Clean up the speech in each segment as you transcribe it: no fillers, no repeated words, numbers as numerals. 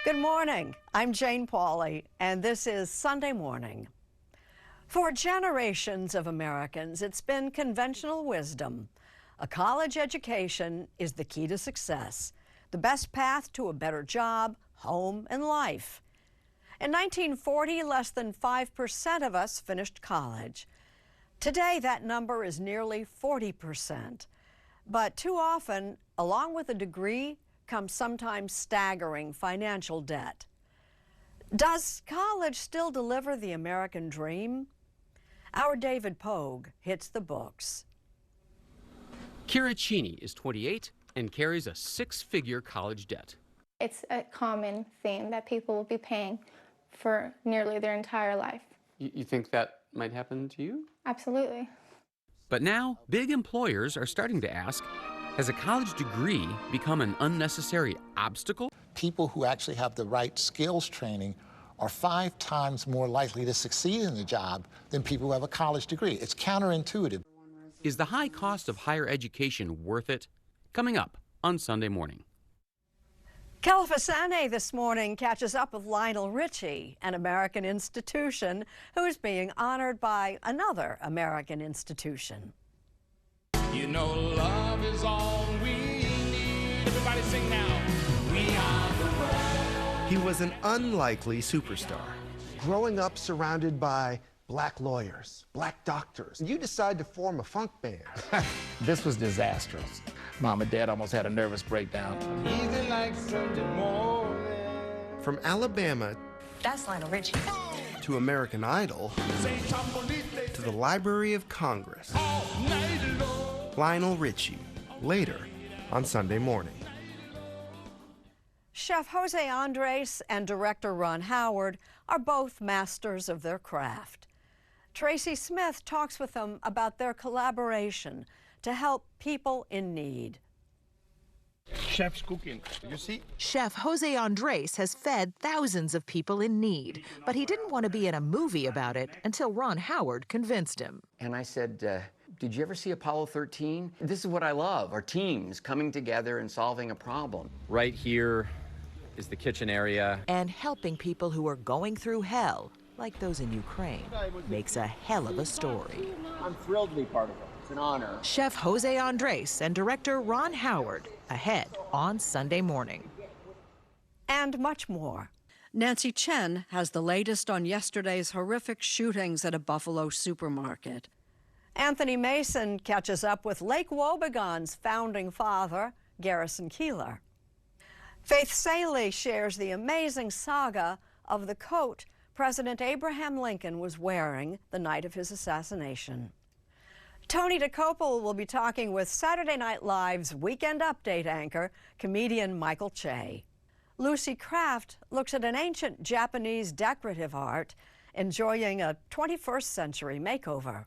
Good morning. I'm Jane Pauley, and this is Sunday Morning. For generations of Americans, it's been conventional wisdom. A college education is the key to success, the best path to a better job, home, and life. In 1940, less than 5% of us finished college. Today, that number is nearly 40%. But too often, along with a degree, comes sometimes staggering financial debt. Does college still deliver the American dream? Our David Pogue hits the books. Kira Cheney is 28 and carries a six-figure college debt. It's a common thing that people will be paying for nearly their entire life. You think that might happen to you? Absolutely. But now, big employers are starting to ask, has a college degree become an unnecessary obstacle? People who actually have the right skills training are 5 times more likely to succeed in the job than people who have a college degree. It's counterintuitive. Is the high cost of higher education worth it? Coming up on Sunday Morning. Califasane this morning catches up with Lionel Richie, an American institution who's being honored by another American institution. You know love is all we need. Everybody sing now. We are the world. He was an unlikely superstar. Growing up surrounded by black lawyers, black doctors, you decide to form a funk band. This was disastrous. Mom and Dad almost had a nervous breakdown. Easy like Sunday morning. From Alabama That's Lionel Richie. to American Idol to the Library of Congress. Lionel Richie, later on Sunday Morning. Chef Jose Andres and director Ron Howard are both masters of their craft. Tracy Smith talks with them about their collaboration to help people in need. Chef's cooking. You see? Chef Jose Andres has fed thousands of people in need, but he didn't want to be in a movie about it until Ron Howard convinced him. And I said, did you ever see Apollo 13? This is what I love, our teams coming together and solving a problem. Right here is the kitchen area. And helping people who are going through hell, like those in Ukraine, makes a hell of a story. I'm thrilled to be part of it. It's an honor. Chef Jose Andres and director Ron Howard, ahead on Sunday Morning. And much more. Nancy Chen has the latest on yesterday's horrific shootings at a Buffalo supermarket. Anthony Mason catches up with Lake Wobegon's founding father, Garrison Keillor. Faith Salie shares the amazing saga of the coat President Abraham Lincoln was wearing the night of his assassination. Tony DeCopel will be talking with Saturday Night Live's Weekend Update anchor, comedian Michael Che. Lucy Kraft looks at an ancient Japanese decorative art, enjoying a 21st century makeover.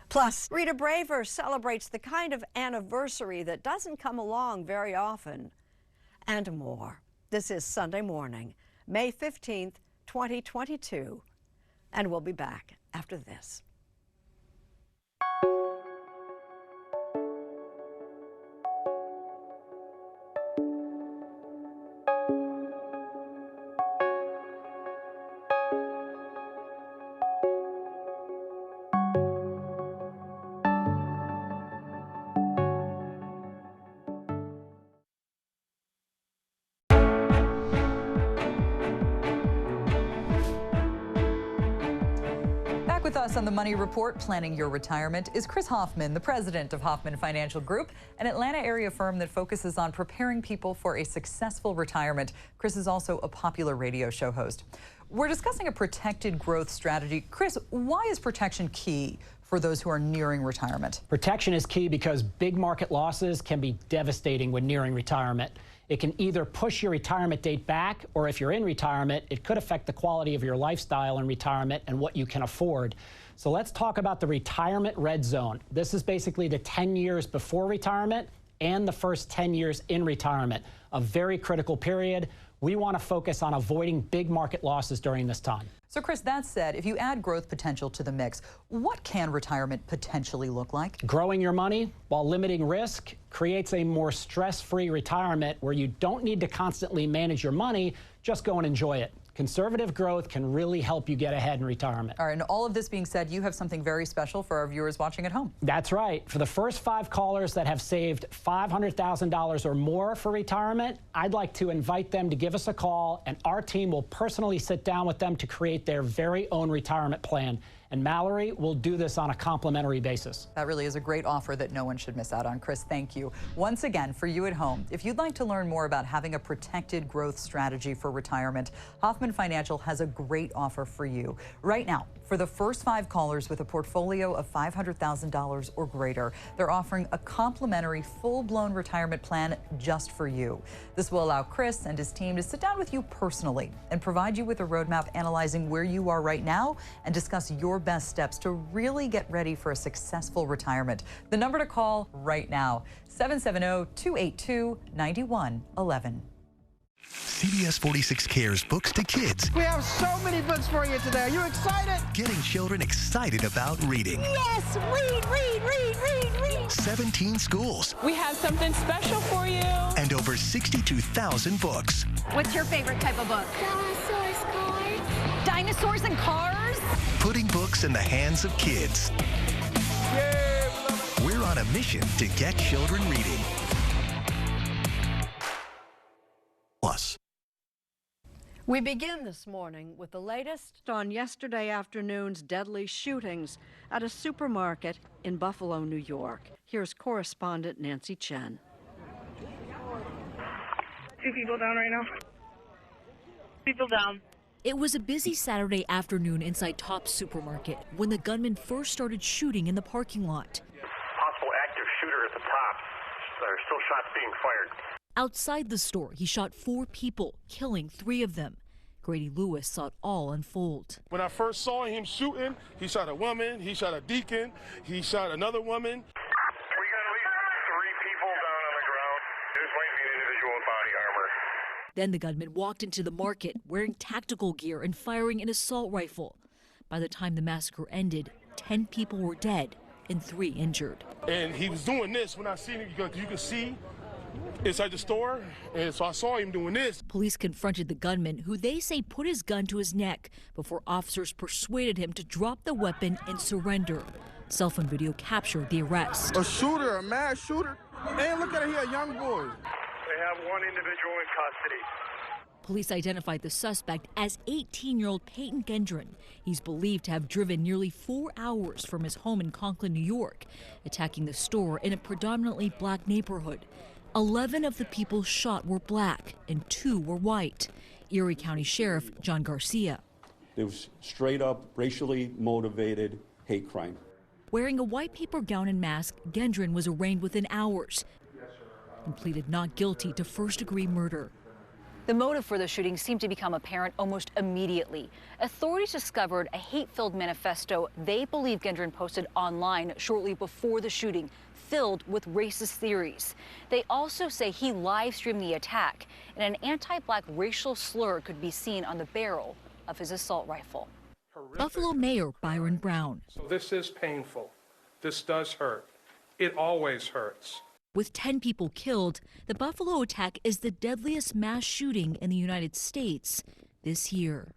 Plus, Rita Braver celebrates the kind of anniversary that doesn't come along very often. And more. This is Sunday Morning, May 15th, 2022. And we'll be back after this. With us on the Money Report, planning your retirement, is Chris Hoffman, the president of Hoffman Financial Group, an Atlanta area firm that focuses on preparing people for a successful retirement. Chris is also a popular radio show host. We're discussing a protected growth strategy. Chris, why is protection key for those who are nearing retirement? Protection is key because big market losses can be devastating when nearing retirement. It can either push your retirement date back, or if you're in retirement, it could affect the quality of your lifestyle in retirement and what you can afford. So let's talk about the retirement red zone. This is basically the 10 years before retirement and the first 10 years in retirement, a very critical period We want to focus on avoiding big market losses during this time. So, Chris, that said, if you add growth potential to the mix, what can retirement potentially look like? Growing your money while limiting risk creates a more stress-free retirement where you don't need to constantly manage your money, just go and enjoy it. Conservative growth can really help you get ahead in retirement. All right, and all of this being said, you have something very special for our viewers watching at home. That's right. For the first 5 callers that have saved $500,000 or more for retirement, I'd like to invite them to give us a call, and our team will personally sit down with them to create their very own retirement plan. And Mallory will do this on a complimentary basis. That really is a great offer that no one should miss out on. Chris, thank you. Once again, for you at home, if you'd like to learn more about having a protected growth strategy for retirement, Hoffman Financial has a great offer for you. Right now, for the first 5 callers with a portfolio of $500,000 or greater, they're offering a complimentary full-blown retirement plan just for you. This will allow Chris and his team to sit down with you personally and provide you with a roadmap analyzing where you are right now and discuss your best steps to really get ready for a successful retirement. The number to call right now, 770-282-9111. CBS 46 Cares Books to Kids. We have so many books for you today. Are you excited? Getting children excited about reading. Yes! Read, read, read, read, read. 17 schools. We have something special for you. And over 62,000 books. What's your favorite type of book? Dinosaurs, cars. Dinosaurs and cars? Putting books in the hands of kids. Yay! We're on a mission to get children reading. Plus. We begin this morning with the latest on yesterday afternoon's deadly shootings at a supermarket in Buffalo, New York. Here's correspondent Nancy Chen. 2 people down right now. People down. It was a busy Saturday afternoon inside Tops Supermarket when the gunman first started shooting in the parking lot. Possible active shooter at the top. There are still shots being fired. Outside the store, he shot 4 people, killing 3 of them. Grady Lewis saw it all unfold. When I first saw him shooting, he shot a woman, he shot a deacon, he shot another woman. We got at least 3 people down on the ground. This might be an individual with body armor. Then the gunman walked into the market wearing tactical gear and firing an assault rifle. By the time the massacre ended, 10 people were dead and 3 injured. And he was doing this when I seen him, you can see inside the store, and so I saw him doing this. Police confronted the gunman, who they say put his gun to his neck before officers persuaded him to drop the weapon and surrender. Cell phone video captured the arrest. A shooter, a mass shooter. And look at it here, young boy. They have 1 individual in custody. Police identified the suspect as 18-year-old Peyton Gendron. He's believed to have driven nearly 4 hours from his home in Conklin, New York, attacking the store in a predominantly black neighborhood. 11 of the people shot were black and 2 were white. Erie County Sheriff John Garcia. It was straight up racially motivated hate crime. Wearing a white paper gown and mask, Gendron was arraigned within hours and pleaded not guilty to first-degree murder. The motive for the shooting seemed to become apparent almost immediately. Authorities discovered a hate-filled manifesto they believe Gendron posted online shortly before the shooting, filled with racist theories. They also say he live-streamed the attack, and an anti-black racial slur could be seen on the barrel of his assault rifle. Buffalo Mayor Byron Brown. So this is painful. This does hurt. It always hurts. With 10 people killed, the Buffalo attack is the deadliest mass shooting in the United States this year.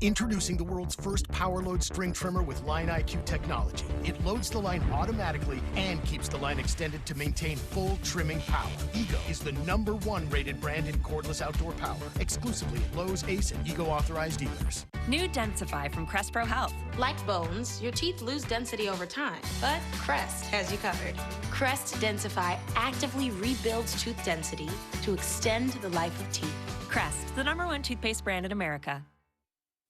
Introducing the world's first power load string trimmer with Line IQ technology. It loads the line automatically and keeps the line extended to maintain full trimming power. Ego is the #1 rated brand in cordless outdoor power, exclusively at Lowe's, Ace, and Ego authorized dealers. New Densify from Crest Pro Health. Like bones, your teeth lose density over time, but Crest has you covered. Crest Densify actively rebuilds tooth density to extend the life of teeth. Crest, the #1 toothpaste brand in America.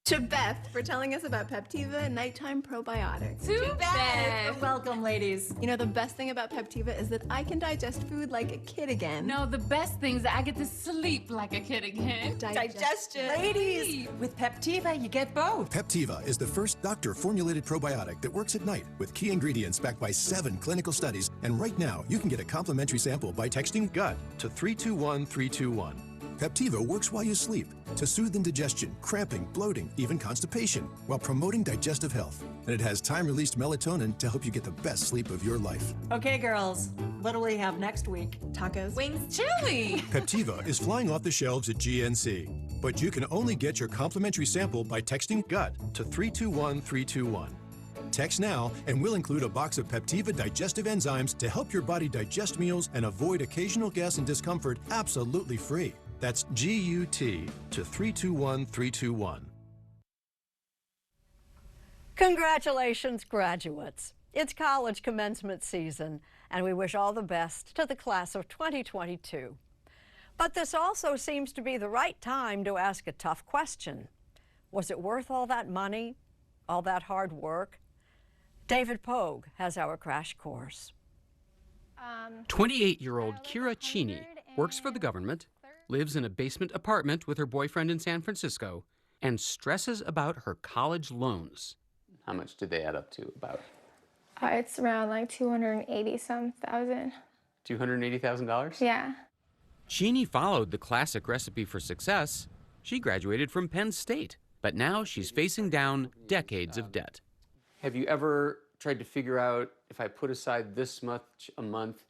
To Beth for telling us about Peptiva Nighttime Probiotics. To Beth! Welcome, ladies. You know, the best thing about Peptiva is that I can digest food like a kid again. No, the best thing is that I get to sleep like a kid again. Digestion. Ladies, with Peptiva, you get both. Peptiva is the first doctor-formulated probiotic that works at night with key ingredients backed by 7 clinical studies. And right now, you can get a complimentary sample by texting GUT to 321321. Peptiva works while you sleep to soothe indigestion, cramping, bloating, even constipation, while promoting digestive health. And it has time-released melatonin to help you get the best sleep of your life. Okay, girls, what do we have next week? Tacos? Wings chili! Peptiva is flying off the shelves at GNC, but you can only get your complimentary sample by texting GUT to 321321. Text now, and we'll include a box of Peptiva digestive enzymes to help your body digest meals and avoid occasional gas and discomfort absolutely free. That's GUT to 321321. Congratulations, graduates. It's college commencement season, and we wish all the best to the class of 2022. But this also seems to be the right time to ask a tough question. Was it worth all that money, all that hard work? David Pogue has our crash course. 28-year-old Kira Cheney works for the government, lives in a basement apartment with her boyfriend in San Francisco, and stresses about her college loans. How much do they add up to, about? It's around like 280-some thousand. $280,000? Yeah. Cheney followed the classic recipe for success. She graduated from Penn State, but now she's facing down decades of debt. Have you ever tried to figure out, if I put aside this much a month,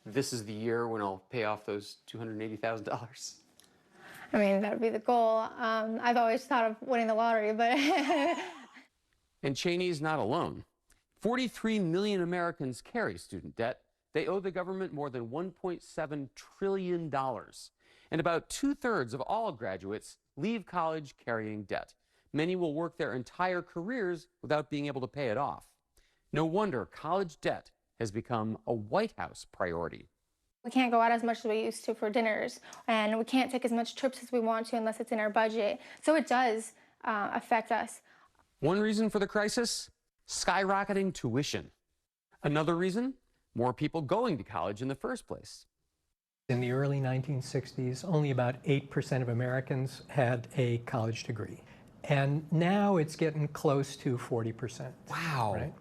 this is the year when I'll pay off those $280,000? I mean, that would be the goal. I've always thought of winning the lottery, but... And Cheney's not alone. 43 million Americans carry student debt. They owe the government more than $1.7 trillion. And about 2/3 of all graduates leave college carrying debt. Many will work their entire careers without being able to pay it off. No wonder college debt has become a White House priority. We can't go out as much as we used to for dinners, and we can't take as much trips as we want to unless it's in our budget. So it does affect us. One reason for the crisis? Skyrocketing tuition. Another reason? More people going to college in the first place. In the early 1960s, only about 8% of Americans had a college degree. And now it's getting close to 40%. Wow. Right?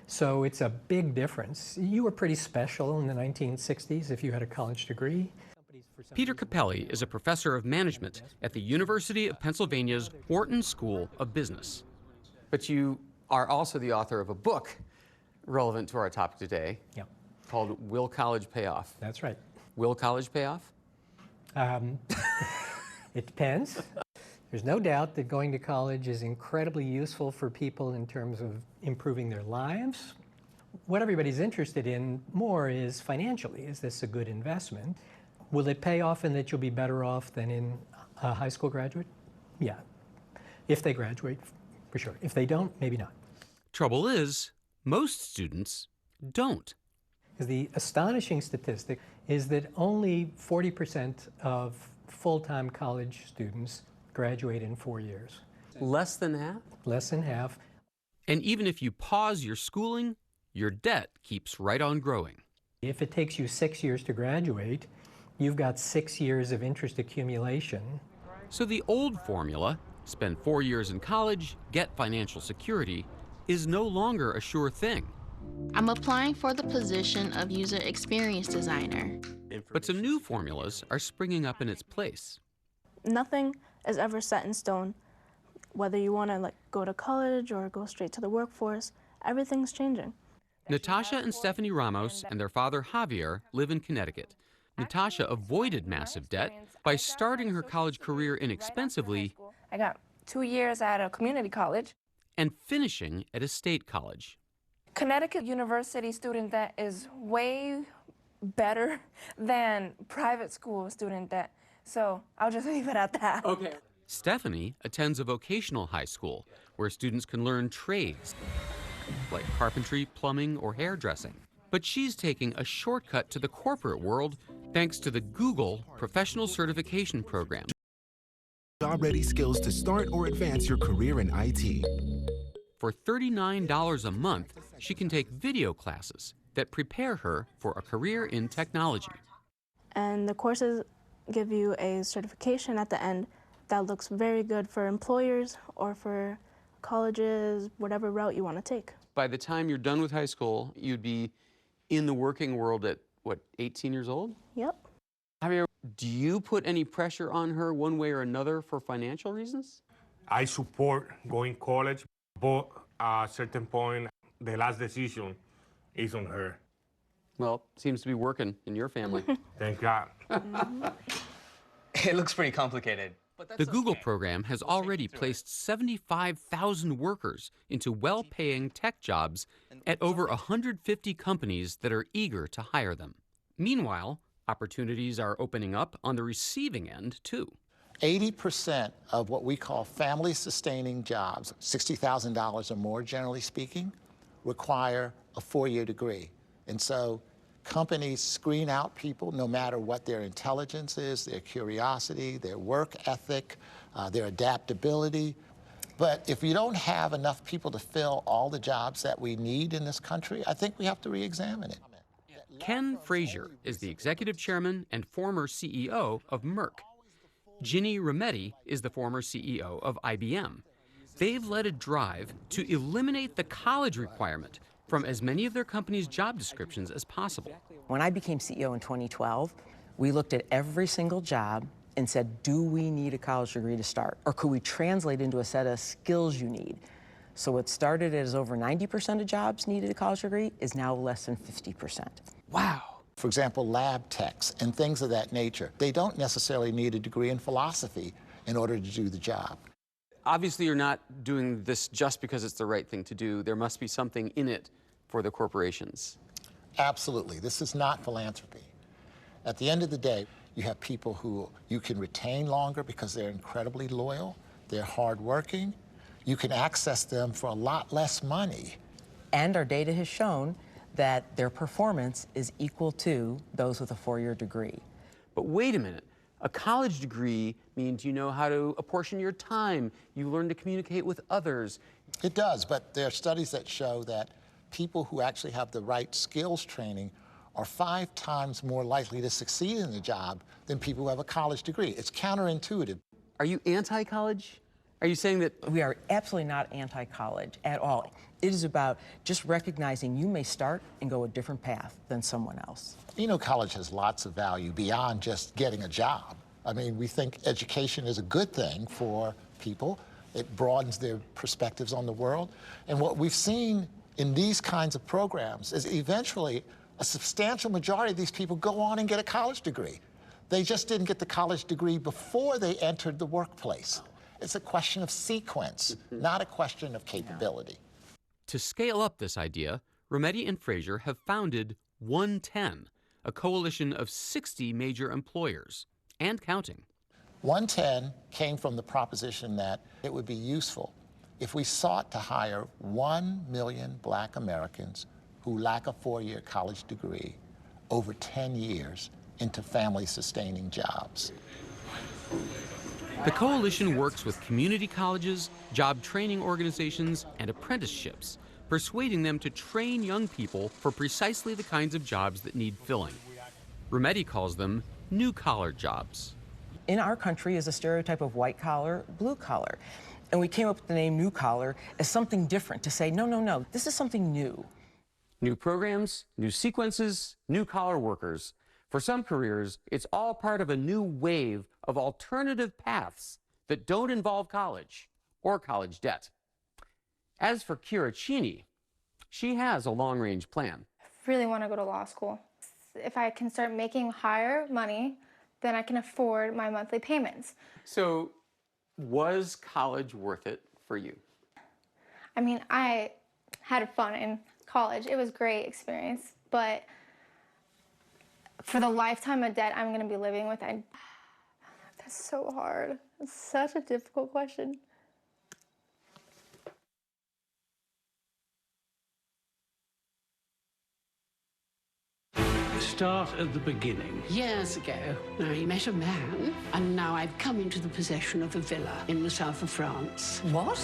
So it's a big difference. You were pretty special in the 1960s if you had a college degree. Peter Capelli is a professor of management at the University of Pennsylvania's Wharton School of Business. But you are also the author of a book relevant to our topic today. Yep. Called Will College Pay Off? That's right. Will college pay off? It depends. There's no doubt that going to college is incredibly useful for people in terms of improving their lives. What everybody's interested in more is financially, is this a good investment? Will it pay off in that you'll be better off than in a high school graduate? Yeah, if they graduate, for sure. If they don't, maybe not. Trouble is, most students don't. The astonishing statistic is that only 40% of full-time college students graduate in 4 years. Less than half? Less than half. And even if you pause your schooling, your debt keeps right on growing. If it takes you 6 years to graduate, you've got 6 years of interest accumulation. So the old formula, spend 4 years in college, get financial security, is no longer a sure thing. I'm applying for the position of user experience designer. But some new formulas are springing up in its place. Nothing is ever set in stone. Whether you want to go to college or go straight to the workforce, everything's changing. Natasha and Stephanie Ramos and their father Javier live in Connecticut. Natasha avoided massive debt by starting her college career inexpensively. I got 2 years at a community college. And finishing at a state college. Connecticut University student debt is way better than private school student debt. So I'll just leave it at that. Okay. Stephanie attends a vocational high school where students can learn trades like carpentry, plumbing, or hairdressing. But she's taking a shortcut to the corporate world thanks to the Google Professional Certification Program. Job-ready skills to start or advance your career in IT. For $39 a month, she can take video classes that prepare her for a career in technology. And the courses give you a certification at the end that looks very good for employers or for colleges, whatever route you want to take. By the time you're done with high school, you'd be in the working world at, what, 18 years old? Yep. Javier, do you put any pressure on her one way or another for financial reasons? I support going to college, but at a certain point, the last decision is on her. Well, seems to be working in your family. Thank God. It looks pretty complicated. The Google program has already placed 75,000 workers into well-paying tech jobs at over 150 companies that are eager to hire them. Meanwhile, opportunities are opening up on the receiving end, too. 80% of what we call family-sustaining jobs, $60,000 or more generally speaking, require a 4-year degree. And so companies screen out people no matter what their intelligence is, their curiosity, their work ethic, their adaptability. But if we don't have enough people to fill all the jobs that we need in this country, I think we have to re-examine it. Ken Frazier is the executive chairman and former CEO of Merck. Ginny Rometty is the former CEO of IBM. They've led a drive to eliminate the college requirement from as many of their company's job descriptions as possible. When I became CEO in 2012, we looked at every single job and said, do we need a college degree to start? Or could we translate into a set of skills you need? So what started as over 90% of jobs needed a college degree is now less than 50%. Wow. For example, lab techs and things of that nature, they don't necessarily need a degree in philosophy in order to do the job. Obviously, you're not doing this just because it's the right thing to do. There must be something in it for the corporations. Absolutely. This is not philanthropy. At the end of the day, you have people who you can retain longer because they're incredibly loyal, they're hardworking. You can access them for a lot less money. And our data has shown that their performance is equal to those with a 4-year degree. But wait a minute. A college degree means you know how to apportion your time. You learn to communicate with others. It does, but there are studies that show that people who actually have the right skills training are 5 times more likely to succeed in the job than people who have a college degree. It's counterintuitive. Are you anti-college? Are you saying that? We are absolutely not anti-college at all. It is about just recognizing you may start and go a different path than someone else. You know, college has lots of value beyond just getting a job. I mean, we think education is a good thing for people. It broadens their perspectives on the world. And what we've seen in these kinds of programs is eventually a substantial majority of these people go on and get a college degree. They just didn't get the college degree before they entered the workplace. It's a question of sequence, not a question of capability. To scale up this idea, Rometty and Frazier have founded 110, a coalition of 60 major employers, and counting. 110 came from the proposition that it would be useful if we sought to hire 1 million Black Americans who lack a 4-year college degree over 10 years into family-sustaining jobs. The coalition works with community colleges, job training organizations, and apprenticeships, persuading them to train young people for precisely the kinds of jobs that need filling. Rometty calls them new-collar jobs. In our country is a stereotype of white collar, blue collar. And we came up with the name new collar as something different to say, no, no, no, this is something new. New programs, new sequences, new-collar workers. For some careers, it's all part of a new wave of alternative paths that don't involve college or college debt. As for Kira Cheney, she has a long-range plan. I really want to go to law school. If I can start making higher money, then I can afford my monthly payments. So, was college worth it for you? I mean, I had fun in college. It was a great experience, but for the lifetime of debt I'm going to be living with, that's so hard. It's such a difficult question. start at the beginning. Years ago, I met a man, and now I've come into the possession of a villa in the south of France. What?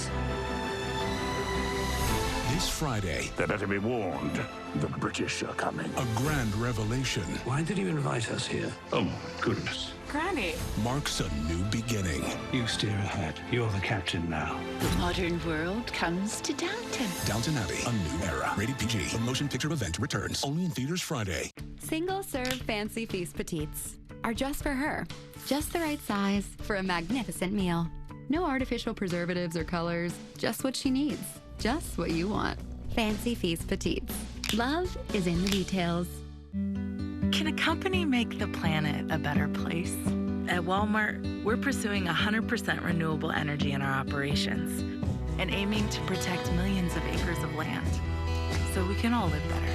This Friday... They better be warned. The British are coming. A grand revelation. Why did you invite us here? Oh, my goodness. Granny. Marks a new beginning. You steer ahead. You're the captain now. The modern world comes to Downton. Downton Abbey, a new era. Rated PG. A motion picture event returns. Only in theaters Friday. Single-serve Fancy Feast Petites are just for her. Just the right size for a magnificent meal. No artificial preservatives or colors. Just what she needs. Just what you want. Fancy Feast Petites. Love is in the details. Can a company make the planet a better place? At Walmart, we're pursuing 100% renewable energy in our operations and aiming to protect millions of acres of land so we can all live better.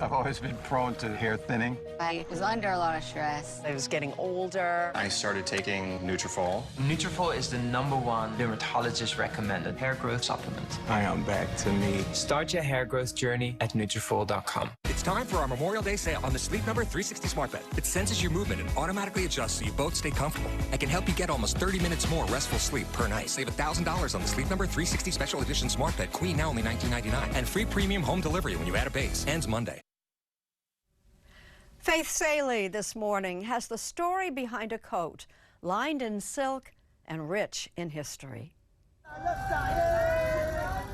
I've always been prone to hair thinning. I was under a lot of stress. I was getting older. I started taking Nutrafol. Nutrafol is the #1 dermatologist-recommended hair growth supplement. I am back to me. Start your hair growth journey at Nutrafol.com. It's time for our Memorial Day sale on the Sleep Number 360 Smart Bed. It senses your movement and automatically adjusts so you both stay comfortable. It can help you get almost 30 minutes more restful sleep per night. Save $1,000 on the Sleep Number 360 Special Edition Smart Bed Queen, now only $19.99. And free premium home delivery when you add a base. Ends Monday. Faith Saley this morning has the story behind a coat lined in silk and rich in history.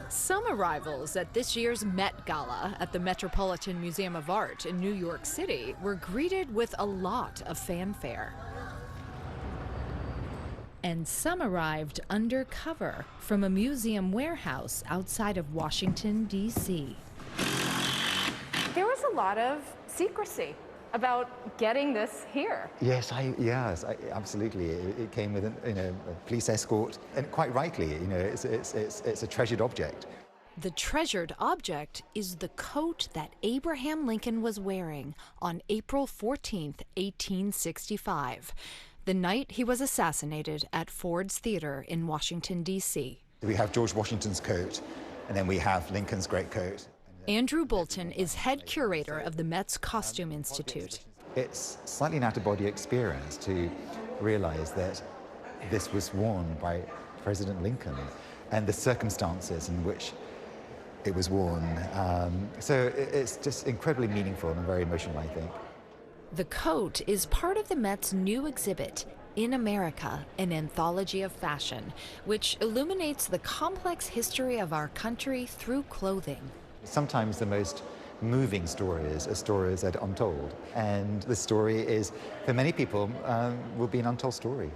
Some arrivals at this year's Met Gala at the Metropolitan Museum of Art in New York City were greeted with a lot of fanfare. And some arrived undercover from a museum warehouse outside of Washington, D.C. There was a lot of secrecy about getting this here. Yes, absolutely. It came with a police escort, and quite rightly, it's a treasured object. The treasured object is the coat that Abraham Lincoln was wearing on April 14th, 1865, the night he was assassinated at Ford's Theater in Washington, D.C. We have George Washington's coat, and then we have Lincoln's greatcoat. Andrew Bolton is head curator of the Met's Costume Institute. It's slightly an out-of-body experience to realize that this was worn by President Lincoln and the circumstances in which it was worn. So it's just incredibly meaningful and very emotional, I think. The coat is part of the Met's new exhibit, In America, an Anthology of Fashion, which illuminates the complex history of our country through clothing. Sometimes the most moving stories are stories that are untold. And the story is, for many people, will be an untold story.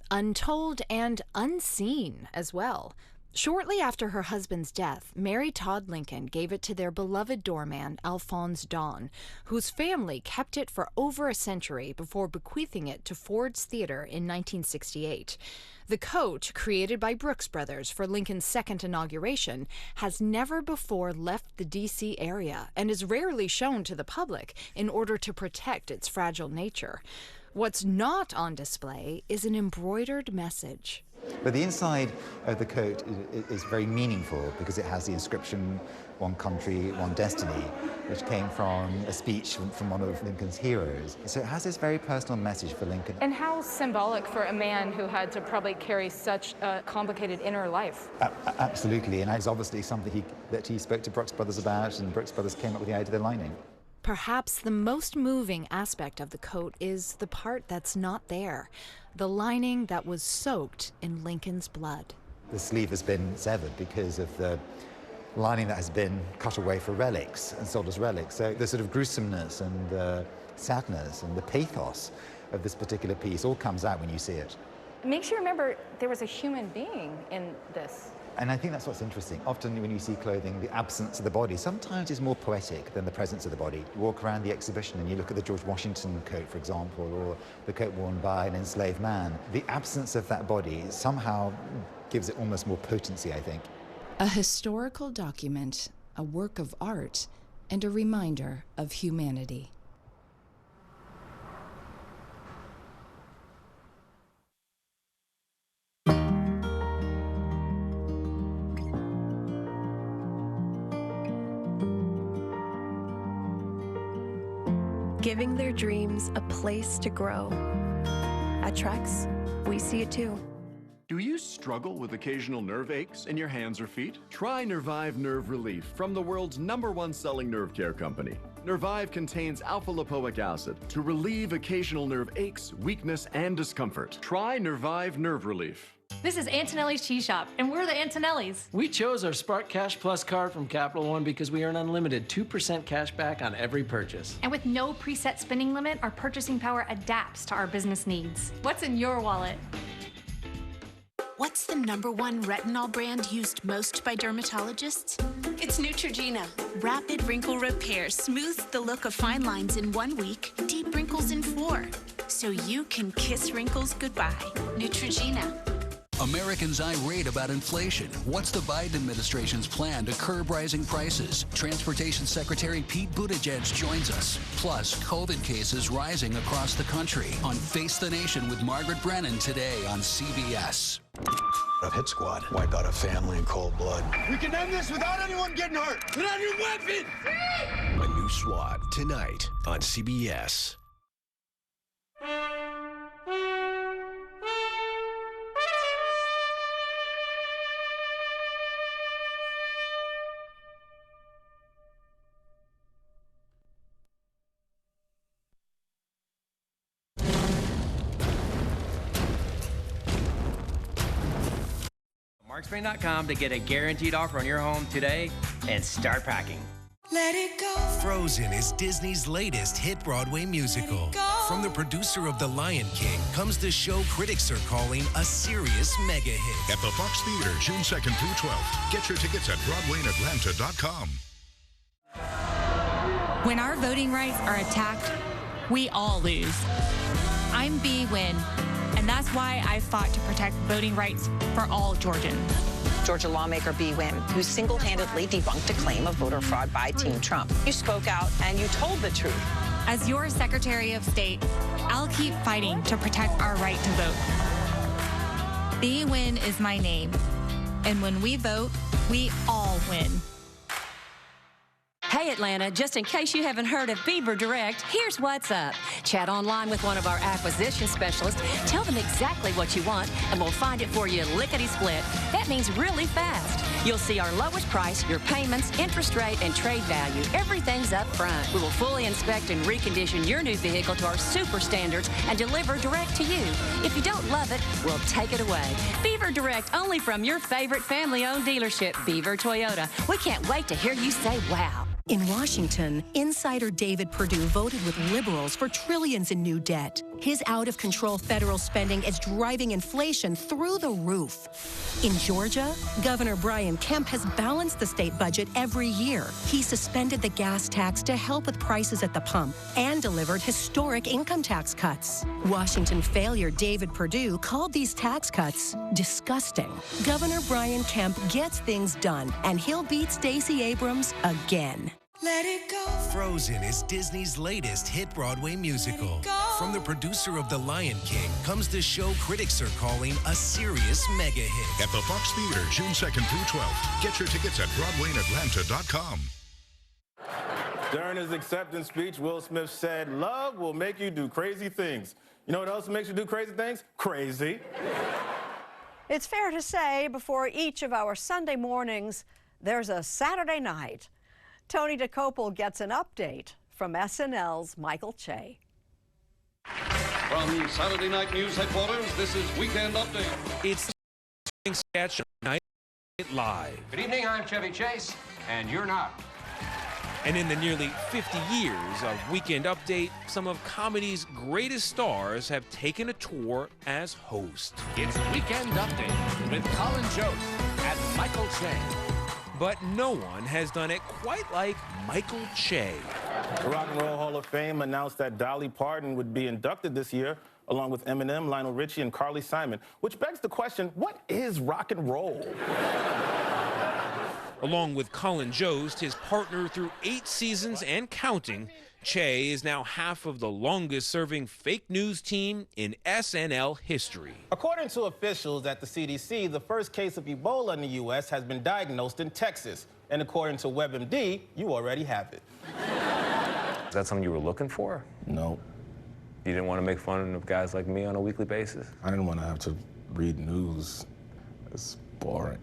Untold and unseen as well. Shortly after her husband's death, Mary Todd Lincoln gave it to their beloved doorman, Alphonse Dawn, whose family kept it for over a century before bequeathing it to Ford's Theater in 1968. The coat, created by Brooks Brothers for Lincoln's second inauguration, has never before left the D.C. area and is rarely shown to the public in order to protect its fragile nature. What's not on display is an embroidered message. But the inside of the coat is very meaningful because it has the inscription, "One country, one destiny," which came from a speech from one of Lincoln's heroes. So it has this very personal message for Lincoln. And how symbolic for a man who had to probably carry such a complicated inner life. Absolutely, and it's obviously something that he spoke to Brooks Brothers about, and Brooks Brothers came up with the idea of the lining. Perhaps the most moving aspect of the coat is the part that's not there, the lining that was soaked in Lincoln's blood. The sleeve has been severed because of the lining that has been cut away for relics and sold as relics. So the sort of gruesomeness and the sadness and the pathos of this particular piece all comes out when you see it. It makes you remember there was a human being in this. And I think that's what's interesting. Often when you see clothing, the absence of the body sometimes is more poetic than the presence of the body. You walk around the exhibition and you look at the George Washington coat, for example, or the coat worn by an enslaved man. The absence of that body somehow gives it almost more potency, I think. A historical document, a work of art, and a reminder of humanity. giving their dreams a place to grow. At Trex, we see it too. Do you struggle with occasional nerve aches in your hands or feet? Try Nervive Nerve Relief from the world's #1 selling nerve care company. Nervive contains alpha-lipoic acid to relieve occasional nerve aches, weakness, and discomfort. Try Nervive Nerve Relief. This is Antonelli's Cheese Shop, and we're the Antonellis. We chose our Spark Cash Plus card from Capital One because we earn unlimited 2% cash back on every purchase. And with no preset spending limit, our purchasing power adapts to our business needs. What's in your wallet? What's the #1 retinol brand used most by dermatologists? It's Neutrogena. Rapid wrinkle repair smooths the look of fine lines in 1 week, deep wrinkles in 4. So you can kiss wrinkles goodbye. Neutrogena. Americans irate about inflation. What's the Biden administration's plan to curb rising prices? Transportation Secretary Pete Buttigieg joins us. Plus, COVID cases rising across the country on Face the Nation with Margaret Brennan today on CBS. A hit squad wiped out a family in cold blood. We can end this without anyone getting hurt. Without your weapon! A new SWAT tonight on CBS. Markspain.com to get a guaranteed offer on your home today and start packing. Let it go. Frozen is Disney's latest hit Broadway musical. From the producer of The Lion King comes the show critics are calling a serious mega hit. At the Fox Theater, June 2nd through 12th. Get your tickets at BroadwayInAtlanta.com. When our voting rights are attacked, we all lose. I'm Bee Nguyen, and that's why I fought to protect voting rights for all Georgians. Georgia lawmaker Bee Nguyen, who single-handedly debunked a claim of voter fraud by Team Trump. You spoke out and you told the truth. As your Secretary of State, I'll keep fighting to protect our right to vote. Bee Nguyen is my name, and when we vote, we all win. Hey Atlanta, just in case you haven't heard of Beaver Direct, here's what's up. Chat online with one of our acquisition specialists, tell them exactly what you want, and we'll find it for you lickety-split. That means really fast. You'll see our lowest price, your payments, interest rate, and trade value. Everything's up front. We will fully inspect and recondition your new vehicle to our super standards and deliver direct to you. If you don't love it, we'll take it away. Beaver Direct, only from your favorite family-owned dealership, Beaver Toyota. We can't wait to hear you say wow. In Washington, insider David Perdue voted with liberals for trillions in new debt. His out-of-control federal spending is driving inflation through the roof. In Georgia, Governor Brian Kemp has balanced the state budget every year. He suspended the gas tax to help with prices at the pump and delivered historic income tax cuts. Washington failure David Perdue called these tax cuts disgusting. Governor Brian Kemp gets things done, and he'll beat Stacey Abrams again. Let it go. Frozen is Disney's latest hit Broadway musical. From the producer of The Lion King comes the show critics are calling a serious mega hit. At the Fox Theater, June 2nd through 12th. Get your tickets at BroadwayInAtlanta.com. During his acceptance speech, Will Smith said, "Love will make you do crazy things." You know what else makes you do crazy things? Crazy. It's fair to say before each of our Sunday mornings, there's a Saturday night. Tony DeCopel gets an update from SNL's Michael Che. From Saturday Night News headquarters, this is Weekend Update. It's sketch Night Live. Good evening, I'm Chevy Chase, and you're not. And in the nearly 50 years of Weekend Update, some of comedy's greatest stars have taken a tour as hosts. It's Weekend Update with Colin Jost and Michael Che. But no one has done it quite like Michael Che. The Rock and Roll Hall of Fame announced that Dolly Parton would be inducted this year, along with Eminem, Lionel Richie, and Carly Simon, which begs the question, what is rock and roll? Along with Colin Jost, his partner through 8 seasons and counting, Che is now half of the longest-serving fake news team in SNL history. According to officials at the CDC, the first case of Ebola in the U.S. has been diagnosed in Texas. And according to WebMD, you already have it. Is that something you were looking for? No. You didn't want to make fun of guys like me on a weekly basis? I didn't want to have to read news. It's boring.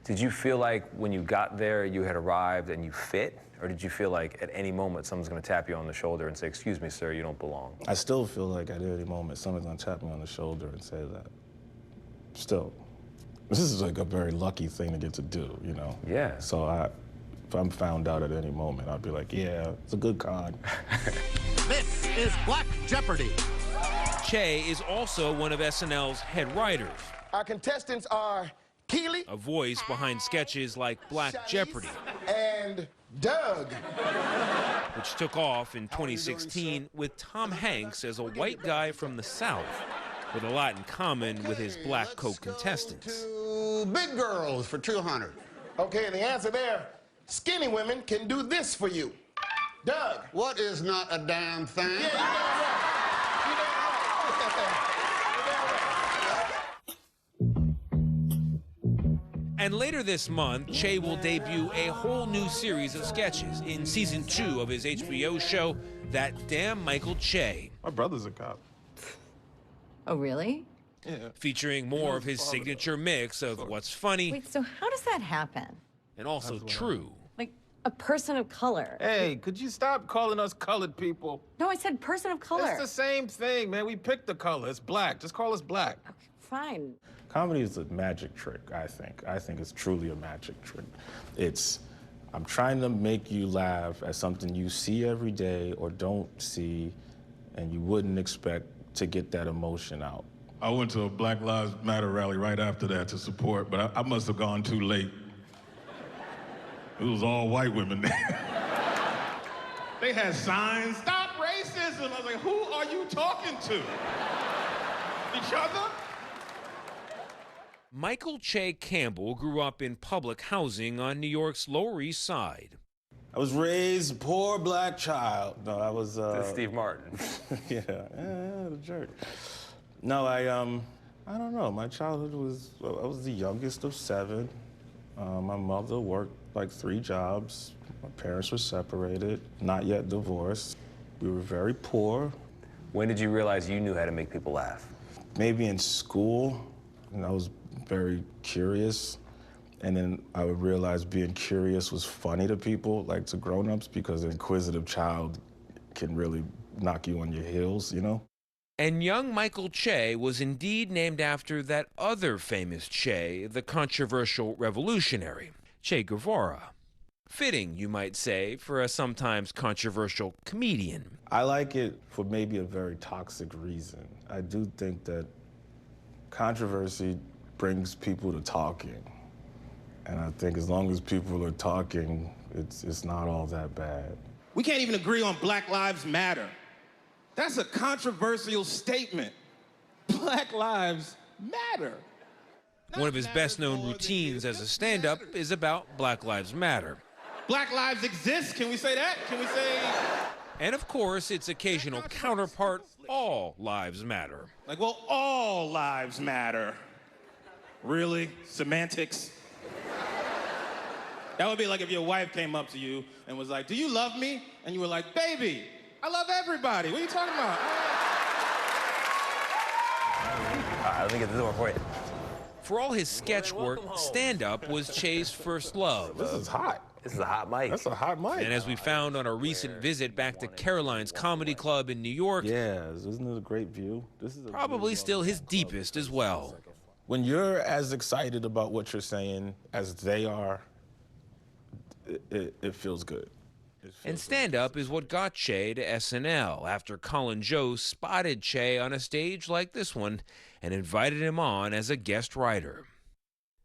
Did you feel like when you got there, you had arrived and you fit? Or did you feel like at any moment someone's going to tap you on the shoulder and say, "Excuse me, sir, you don't belong"? I still feel like at any moment someone's going to tap me on the shoulder and say that. Still. This is like a very lucky thing to get to do, you know? Yeah. So if I'm found out at any moment, I'd be like, yeah, it's a good con. This is Black Jeopardy. Che is also one of SNL's head writers. Our contestants are Keely, a voice behind sketches like Black Jeopardy, and Doug, which took off in 2016 with Tom Hanks as a white guy from the South, with a lot in common with his black co-contestants. Big girls for 200. Okay, and the answer there, skinny women can do this for you. Doug. What is not a damn thing? Yeah, you damn right. You damn right. And later this month, Che will debut a whole new series of sketches in season 2 of his HBO show, That Damn Michael Che. My brother's a cop. Oh, really? Yeah. Featuring more of his signature mix of what's funny. Wait, so how does that happen? And also true. Like, a person of color. Hey, could you stop calling us colored people? No, I said person of color. It's the same thing, man. We picked the color. It's black. Just call us black. Okay, fine. Comedy is a magic trick, I think. I think it's truly a magic trick. I'm trying to make you laugh at something you see every day or don't see, and you wouldn't expect to get that emotion out. I went to a Black Lives Matter rally right after that to support, but I must have gone too late. It was all white women there. They had signs, "Stop racism." I was like, who are you talking to? Each other? Michael Che Campbell grew up in public housing on New York's Lower East Side. I was raised a poor black child. No, I was... That's Steve Martin. yeah, the jerk. No, I don't know. My childhood was... I was the youngest of 7. My mother worked like 3 jobs. My parents were separated, not yet divorced. We were very poor. When did you realize you knew how to make people laugh? Maybe in school. And I was very curious. And then I would realize being curious was funny to people, like to grown-ups, because an inquisitive child can really knock you on your heels, you know? And young Michael Che was indeed named after that other famous Che, the controversial revolutionary, Che Guevara. Fitting, you might say, for a sometimes controversial comedian. I like it for maybe a very toxic reason. I do think that controversy brings people to talking. And I think as long as people are talking, it's not all that bad. We can't even agree on Black Lives Matter. That's a controversial statement. Black lives matter. One of his best-known routines as a stand-up is about Black Lives Matter. Black lives exist, can we say that? Can we say... And of course, its occasional counterpart, All Lives Matter. Like, well, all lives matter. Really? Semantics? That would be like if your wife came up to you and was like, "Do you love me?" And you were like, "Baby, I love everybody. What are you talking about?" Let me get the door for you. For all his sketch work, stand-up was Che's first love. This is hot. This is a hot mic. That's a hot mic. And as we found on a recent visit back to Caroline's Comedy Club in New York, yeah, isn't it a great view? This is probably still his deepest as well. When you're as excited about what you're saying as they are, it feels good. And stand-up is what got Che to SNL after Colin Jost spotted Che on a stage like this one and invited him on as a guest writer.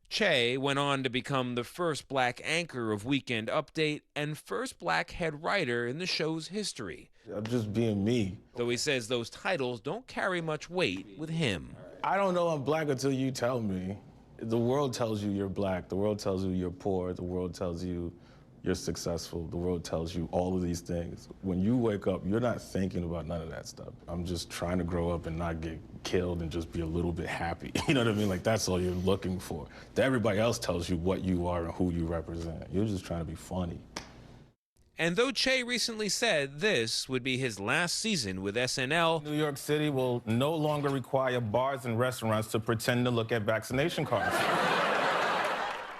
Che went on to become the first black anchor of Weekend Update and first black head writer in the show's history. I'm just being me. Though he says those titles don't carry much weight with him. I don't know I'm black until you tell me. The world tells you you're black. The world tells you you're poor. The world tells you you're successful. The world tells you all of these things. When you wake up, you're not thinking about none of that stuff. I'm just trying to grow up and not get killed and just be a little bit happy. You know what I mean? Like, that's all you're looking for. Everybody else tells you what you are and who you represent. You're just trying to be funny. And though Che recently said this would be his last season with SNL, New York City will no longer require bars and restaurants to pretend to look at vaccination cards.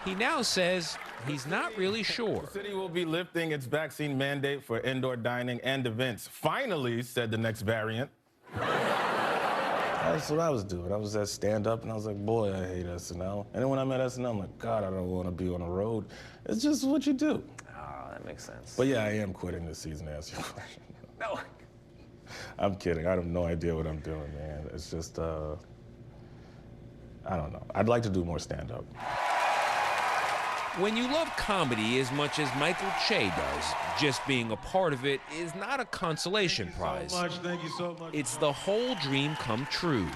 he now says he's not really sure. The city will be lifting its vaccine mandate for indoor dining and events. Finally, said the next variant. That's what I was doing. I was at stand-up, and I was like, boy, I hate SNL. And then when I'm at SNL, I'm like, God, I don't want to be on the road. It's just what you do. That makes sense. But yeah, I am quitting this season to answer your question. No. I'm kidding. I have no idea what I'm doing, man. It's just, I don't know. I'd like to do more stand-up. When you love comedy as much as Michael Che does, just being a part of it is not a consolation prize. Thank you so much. It's the whole dream come true.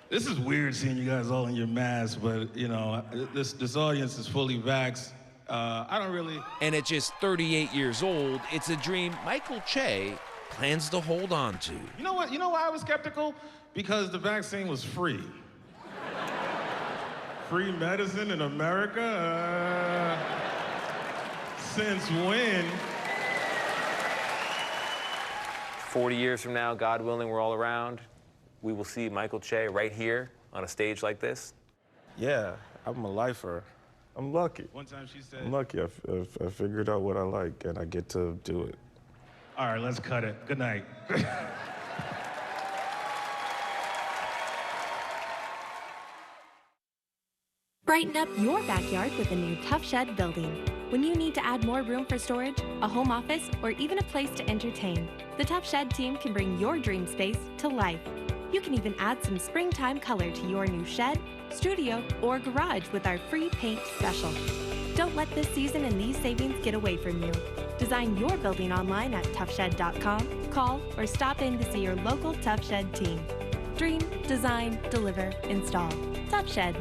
This is weird seeing you guys all in your masks, but, you know, this audience is fully vaxxed. I don't really... And at just 38 years old, it's a dream Michael Che plans to hold on to. You know what? You know why I was skeptical? Because the vaccine was free. Free medicine in America? Since when? 40 years from now, God willing, we're all around. We will see Michael Che right here on a stage like this. Yeah, I'm a lifer. I'm lucky. One time she said... I'm lucky. I figured out what I like, and I get to do it. All right, let's cut it. Good night. Brighten up your backyard with a new Tough Shed building. When you need to add more room for storage, a home office, or even a place to entertain, the Tough Shed team can bring your dream space to life. You can even add some springtime color to your new shed, studio, or garage with our free paint special. Don't let this season and these savings get away from you. Design your building online at toughshed.com, call, or stop in to see your local Tough Shed team. Dream, design, deliver, install. Tough Shed.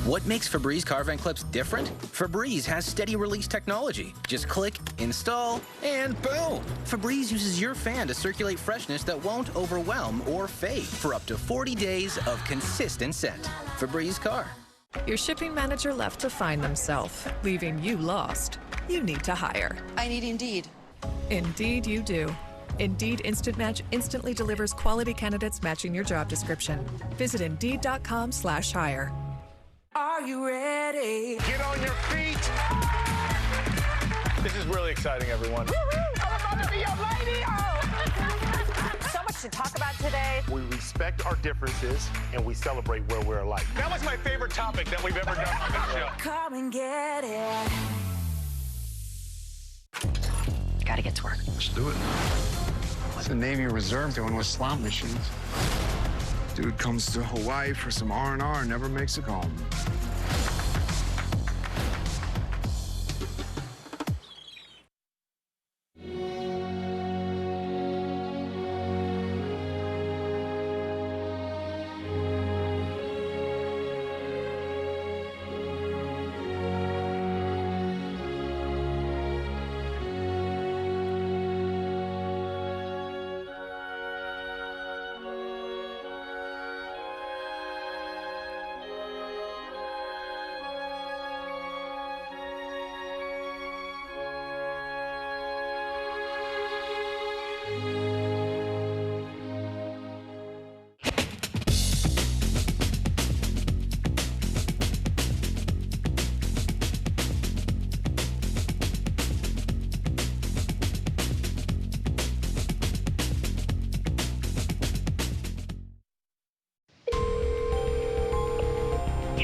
What makes Febreze car vent clips different? Febreze has steady release technology. Just click, install, and boom! Febreze uses your fan to circulate freshness that won't overwhelm or fade for up to 40 days of consistent scent. Febreze car. Your shipping manager left to find themselves, leaving you lost. You need to hire. I need Indeed. Indeed you do. Indeed Instant Match instantly delivers quality candidates matching your job description. Visit Indeed.com/hire. Are you ready? Get on your feet. This is really exciting, everyone. I'm about to be your lady. So much to talk about today. We respect our differences and we celebrate where we're alike. That was my favorite topic that we've ever done on this show. Come and get it. Gotta get to work. Let's do it. What's the Navy Reserve doing with slot machines? Dude comes to Hawaii for some R&R and never makes it home.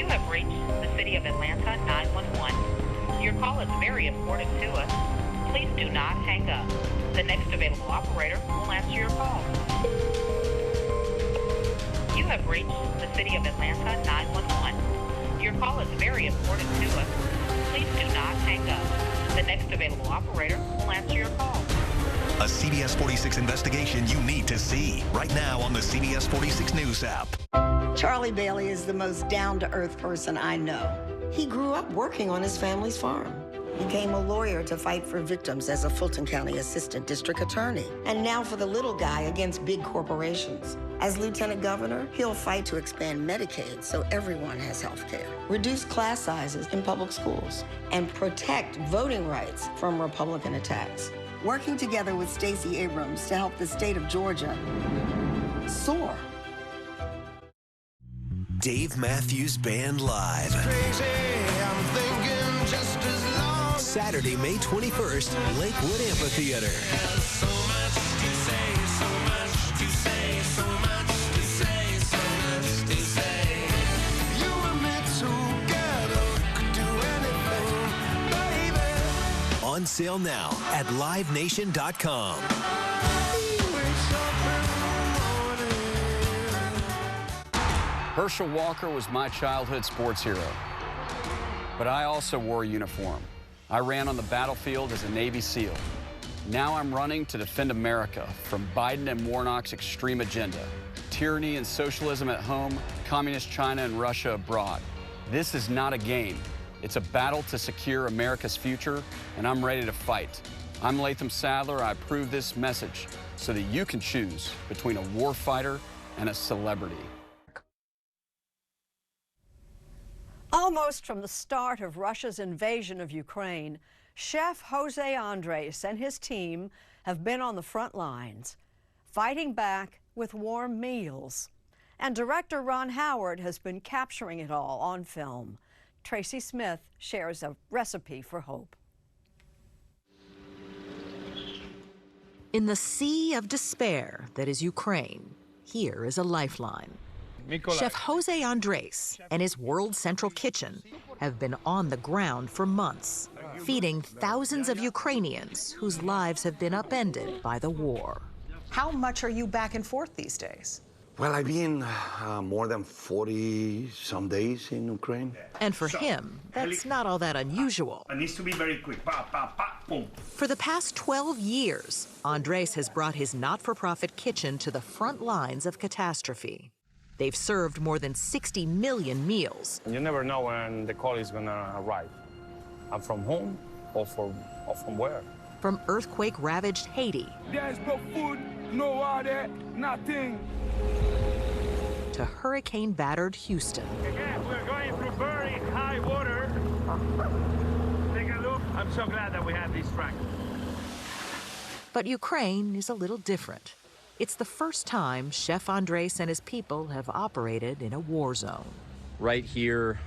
You have reached the City of Atlanta 911. Your call is very important to us. Please do not hang up. The next available operator will answer your call. You have reached the City of Atlanta 911. Your call is very important to us. Please do not hang up. The next available operator will answer your call. A CBS 46 investigation you need to see right now on the CBS 46 News app. Charlie Bailey is the most down-to-earth person I know. He grew up working on his family's farm. Became a lawyer to fight for victims as a Fulton County Assistant District Attorney. And now for the little guy against big corporations. As Lieutenant Governor, he'll fight to expand Medicaid so everyone has health care, reduce class sizes in public schools, and protect voting rights from Republican attacks. Working together with Stacey Abrams to help the state of Georgia soar. Dave Matthews Band Live. Saturday, May 21st, Lakewood Amphitheater. On sale now at livenation.com. Herschel Walker was my childhood sports hero, but I also wore a uniform. I ran on the battlefield as a Navy SEAL. Now I'm running to defend America from Biden and Warnock's extreme agenda. Tyranny and socialism at home, communist China and Russia abroad. This is not a game. It's a battle to secure America's future, and I'm ready to fight. I'm Latham Sadler. I approve this message so that you can choose between a warfighter and a celebrity. Almost from the start of Russia's invasion of Ukraine, Chef Jose Andres and his team have been on the front lines, fighting back with warm meals. And director Ron Howard has been capturing it all on film. Tracy Smith shares a recipe for hope. In the sea of despair that is Ukraine, here is a lifeline. Chef Jose Andres and his World Central Kitchen have been on the ground for months, feeding thousands of Ukrainians whose lives have been upended by the war. How much are you back and forth these days? Well, I've been more than 40-some days in Ukraine. And for him, that's not all that unusual. It needs to be very quick. Pa, pa, pa, boom. For the past 12 years, Andres has brought his not-for-profit kitchen to the front lines of catastrophe. They've served more than 60 million meals. You never know when the call is gonna arrive. I'm from home or from where? From earthquake-ravaged Haiti. There's no food, no water, nothing. To hurricane-battered Houston. Again, we're going through very high water. Take a look. I'm so glad that we have this track. But Ukraine is a little different. It's the first time Chef Andres and his people have operated in a war zone. Right here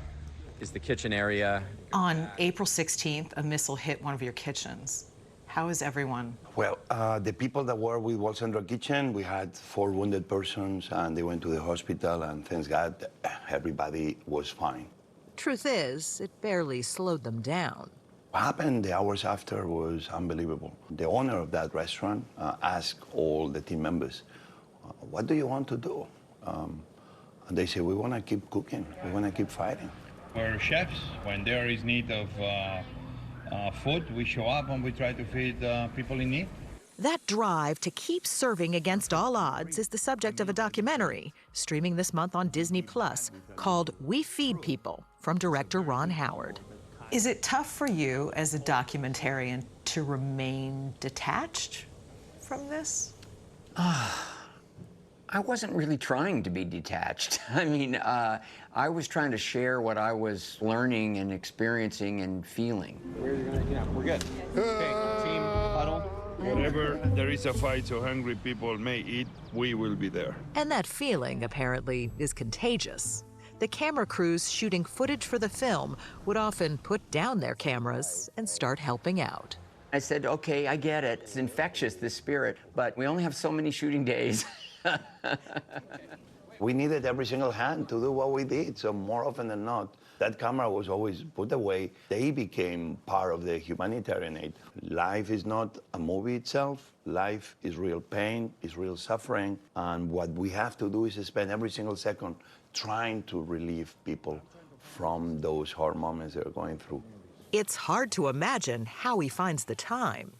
is the kitchen area. On April 16th, a missile hit one of your kitchens. How is everyone? Well, the people that were with World Central Kitchen, we had 4 wounded persons, and they went to the hospital, and thanks God, everybody was fine. Truth is, it barely slowed them down. What happened the hours after was unbelievable. The owner of that restaurant asked all the team members, what do you want to do? And they said, we want to keep cooking. We want to keep fighting. We're chefs. When there is need of food, we show up and we try to feed people in need. That drive to keep serving against all odds is the subject of a documentary streaming this month on Disney Plus called We Feed People from director Ron Howard. Is it tough for you as a documentarian to remain detached from this? I wasn't really trying to be detached. I mean, I was trying to share what I was learning and experiencing and feeling. Yeah, we're good. Okay, team huddle. Whenever there is a fight so hungry people may eat, we will be there. And that feeling, apparently, is contagious. The camera crews shooting footage for the film would often put down their cameras and start helping out. I said, okay, I get it. It's infectious, this spirit, but we only have so many shooting days. We needed every single hand to do what we did, so more often than not, that camera was always put away. They became part of the humanitarian aid. Life is not a movie itself. Life is real pain, is real suffering, and what we have to do is spend every single second trying to relieve people from those hard moments they're going through. It's hard to imagine how he finds the time.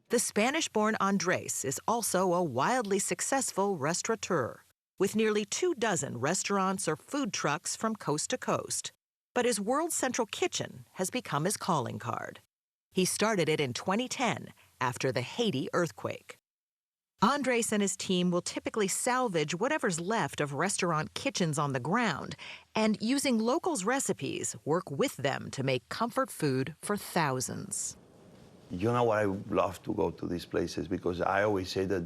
The Spanish-born Andres is also a wildly successful restaurateur, with nearly 24 restaurants or food trucks from coast to coast. But his World Central Kitchen has become his calling card. He started it in 2010 after the Haiti earthquake. Andres and his team will typically salvage whatever's left of restaurant kitchens on the ground and, using locals' recipes, work with them to make comfort food for thousands. You know what, I love to go to these places because I always say that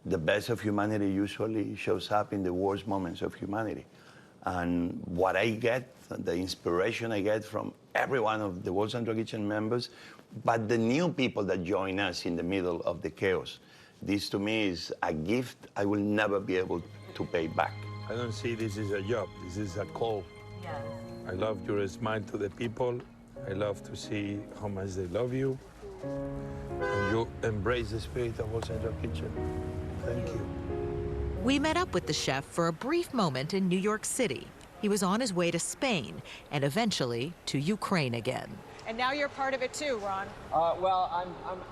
the best of humanity usually shows up in the worst moments of humanity. And what I get, the inspiration I get from every one of the World Central Kitchen members, but the new people that join us in the middle of the chaos, this to me is a gift I will never be able to pay back. I don't see this as a job, this is a call. Yes. I love your smile to the people. I love to see how much they love you. And you embrace the spirit of World Central Kitchen. Thank you. We met up with the chef for a brief moment in New York City. He was on his way to Spain and eventually to Ukraine again. And now you're part of it too, Ron. Well,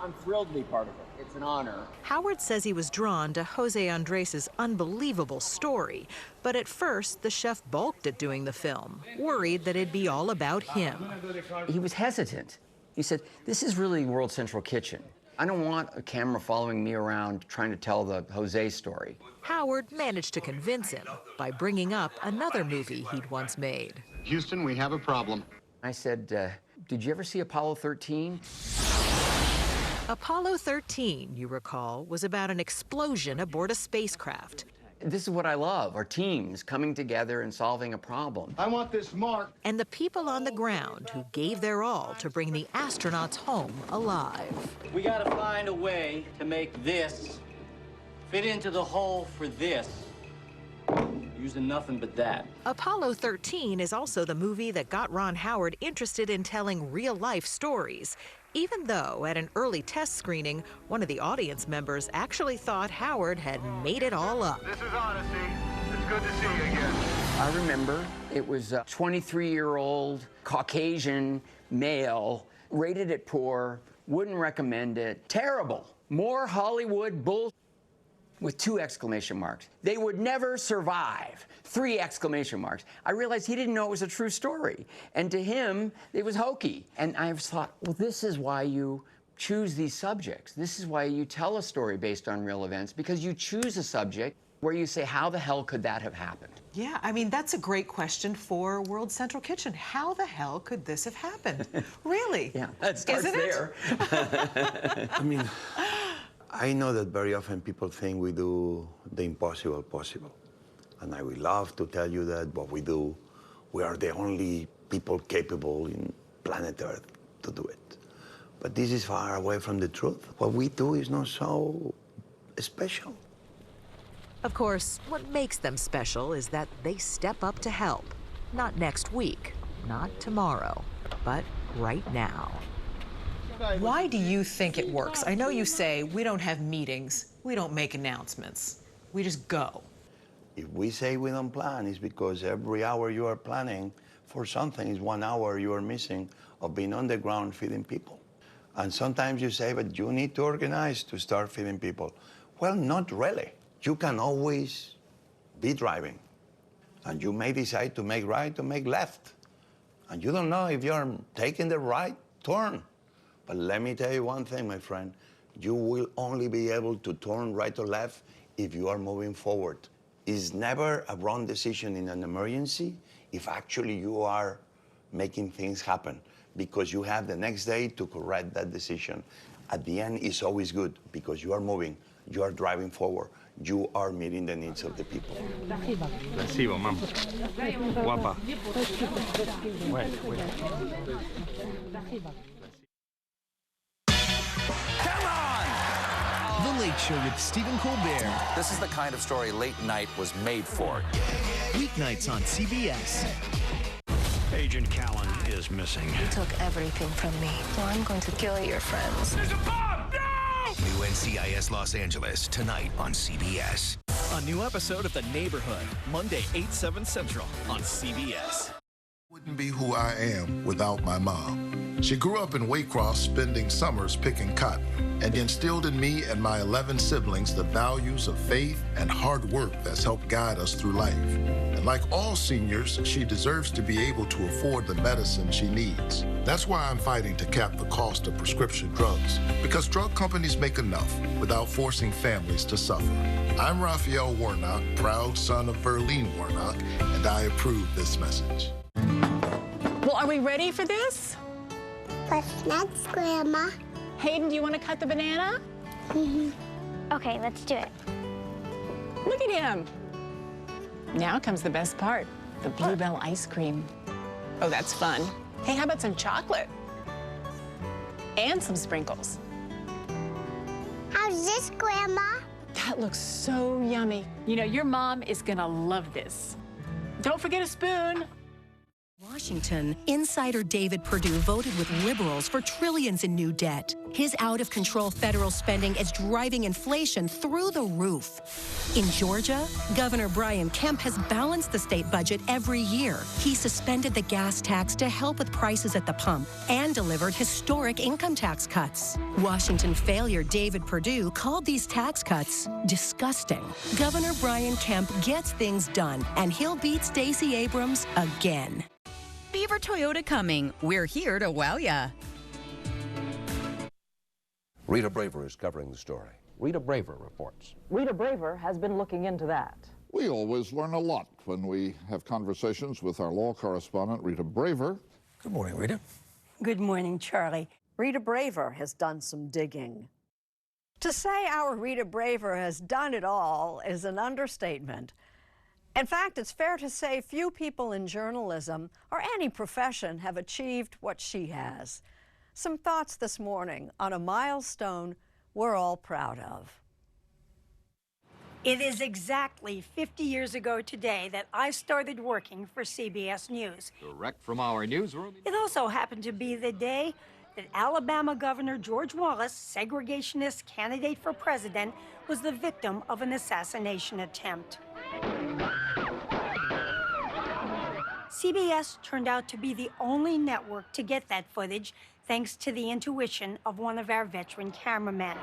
I'm thrilled to be part of it. It's an honor. Howard says he was drawn to Jose Andres' unbelievable story, but at first the chef balked at doing the film, worried that it'd be all about him. He was hesitant. He said, "This is really World Central Kitchen. I don't want a camera following me around trying to tell the Jose story." Howard managed to convince him by bringing up another movie he'd once made. "Houston, we have a problem." I said, "Did you ever see Apollo 13? Apollo 13, you recall, was about an explosion aboard a spacecraft. This is what I love, our teams coming together and solving a problem. I want this mark. And the people on the ground who gave their all to bring the astronauts home alive. We gotta find a way to make this fit into the hole for this, using nothing but that. Apollo 13 is also the movie that got Ron Howard interested in telling real-life stories, even though at an early test screening, one of the audience members actually thought Howard had made it all up. This is Odyssey. It's good to see you again. I remember it was a 23-year-old Caucasian male, rated it poor, wouldn't recommend it, terrible. More Hollywood bull with 2 exclamation marks. They would never survive. 3 exclamation marks. I realized he didn't know it was a true story. And to him, it was hokey. And I thought, well, this is why you choose these subjects. This is why you tell a story based on real events, because you choose a subject where you say, how the hell could that have happened? Yeah, I mean, that's a great question for World Central Kitchen. How the hell could this have happened? Really? Yeah, it starts Isn't there. I mean, I know that very often people think we do the impossible possible. And I would love to tell you that what we do, we are the only people capable in planet Earth to do it. But this is far away from the truth. What we do is not so special. Of course, what makes them special is that they step up to help. Not next week, not tomorrow, but right now. Why do you think it works? I know you say we don't have meetings, we don't make announcements, we just go. If we say we don't plan, it's because every hour you are planning for something is 1 hour you are missing of being on the ground feeding people. And sometimes you say, but you need to organize to start feeding people. Well, not really. You can always be driving. And you may decide to make right or make left. And you don't know if you're taking the right turn. But let me tell you one thing, my friend. You will only be able to turn right or left if you are moving forward. It's never a wrong decision in an emergency if actually you are making things happen, because you have the next day to correct that decision. At the end, it's always good because you are moving, you are driving forward, you are meeting the needs of the people. Recibo, mam. Guapa. Wait. The Late Show with Stephen Colbert. This is the kind of story late night was made for. Weeknights on CBS. Agent Callan is missing. You took everything from me, so I'm going to kill your friends. There's a bomb! No! New NCIS Los Angeles, tonight on CBS. A new episode of The Neighborhood, Monday, 8/7 Central on CBS. Wouldn't be who I am without my mom. She grew up in Waycross, spending summers picking cotton, and instilled in me and my 11 siblings the values of faith and hard work that's helped guide us through life. And like all seniors, she deserves to be able to afford the medicine she needs. That's why I'm fighting to cap the cost of prescription drugs, because drug companies make enough without forcing families to suffer. I'm Raphael Warnock, proud son of Verlene Warnock, and I approve this message. Well, are we ready for this? What's next, Grandma? Hayden, do you want to cut the banana? Okay, let's do it. Look at him. Now comes the best part, the Bluebell ice cream. Oh, that's fun. Hey, how about some chocolate? And some sprinkles. How's this, Grandma? That looks so yummy. You know, your mom is gonna love this. Don't forget a spoon. Washington, insider David Perdue voted with liberals for trillions in new debt. His out-of-control federal spending is driving inflation through the roof. In Georgia, Governor Brian Kemp has balanced the state budget every year. He suspended the gas tax to help with prices at the pump and delivered historic income tax cuts. Washington failure David Perdue called these tax cuts disgusting. Governor Brian Kemp gets things done, and he'll beat Stacey Abrams again. Beaver Toyota coming. We're here to wow ya. Rita Braver is covering the story. Rita Braver reports. Rita Braver has been looking into that. We always learn a lot when we have conversations with our law correspondent, Rita Braver. Good morning, Rita. Good morning, Charlie. Rita Braver has done some digging. To say our Rita Braver has done it all is an understatement. In fact, it's fair to say few people in journalism or any profession have achieved what she has. Some thoughts this morning on a milestone we're all proud of. It is exactly 50 years ago today that I started working for CBS News. Direct from our newsroom. It also happened to be the day that Alabama Governor George Wallace, segregationist candidate for president, was the victim of an assassination attempt. CBS turned out to be the only network to get that footage, thanks to the intuition of one of our veteran cameramen.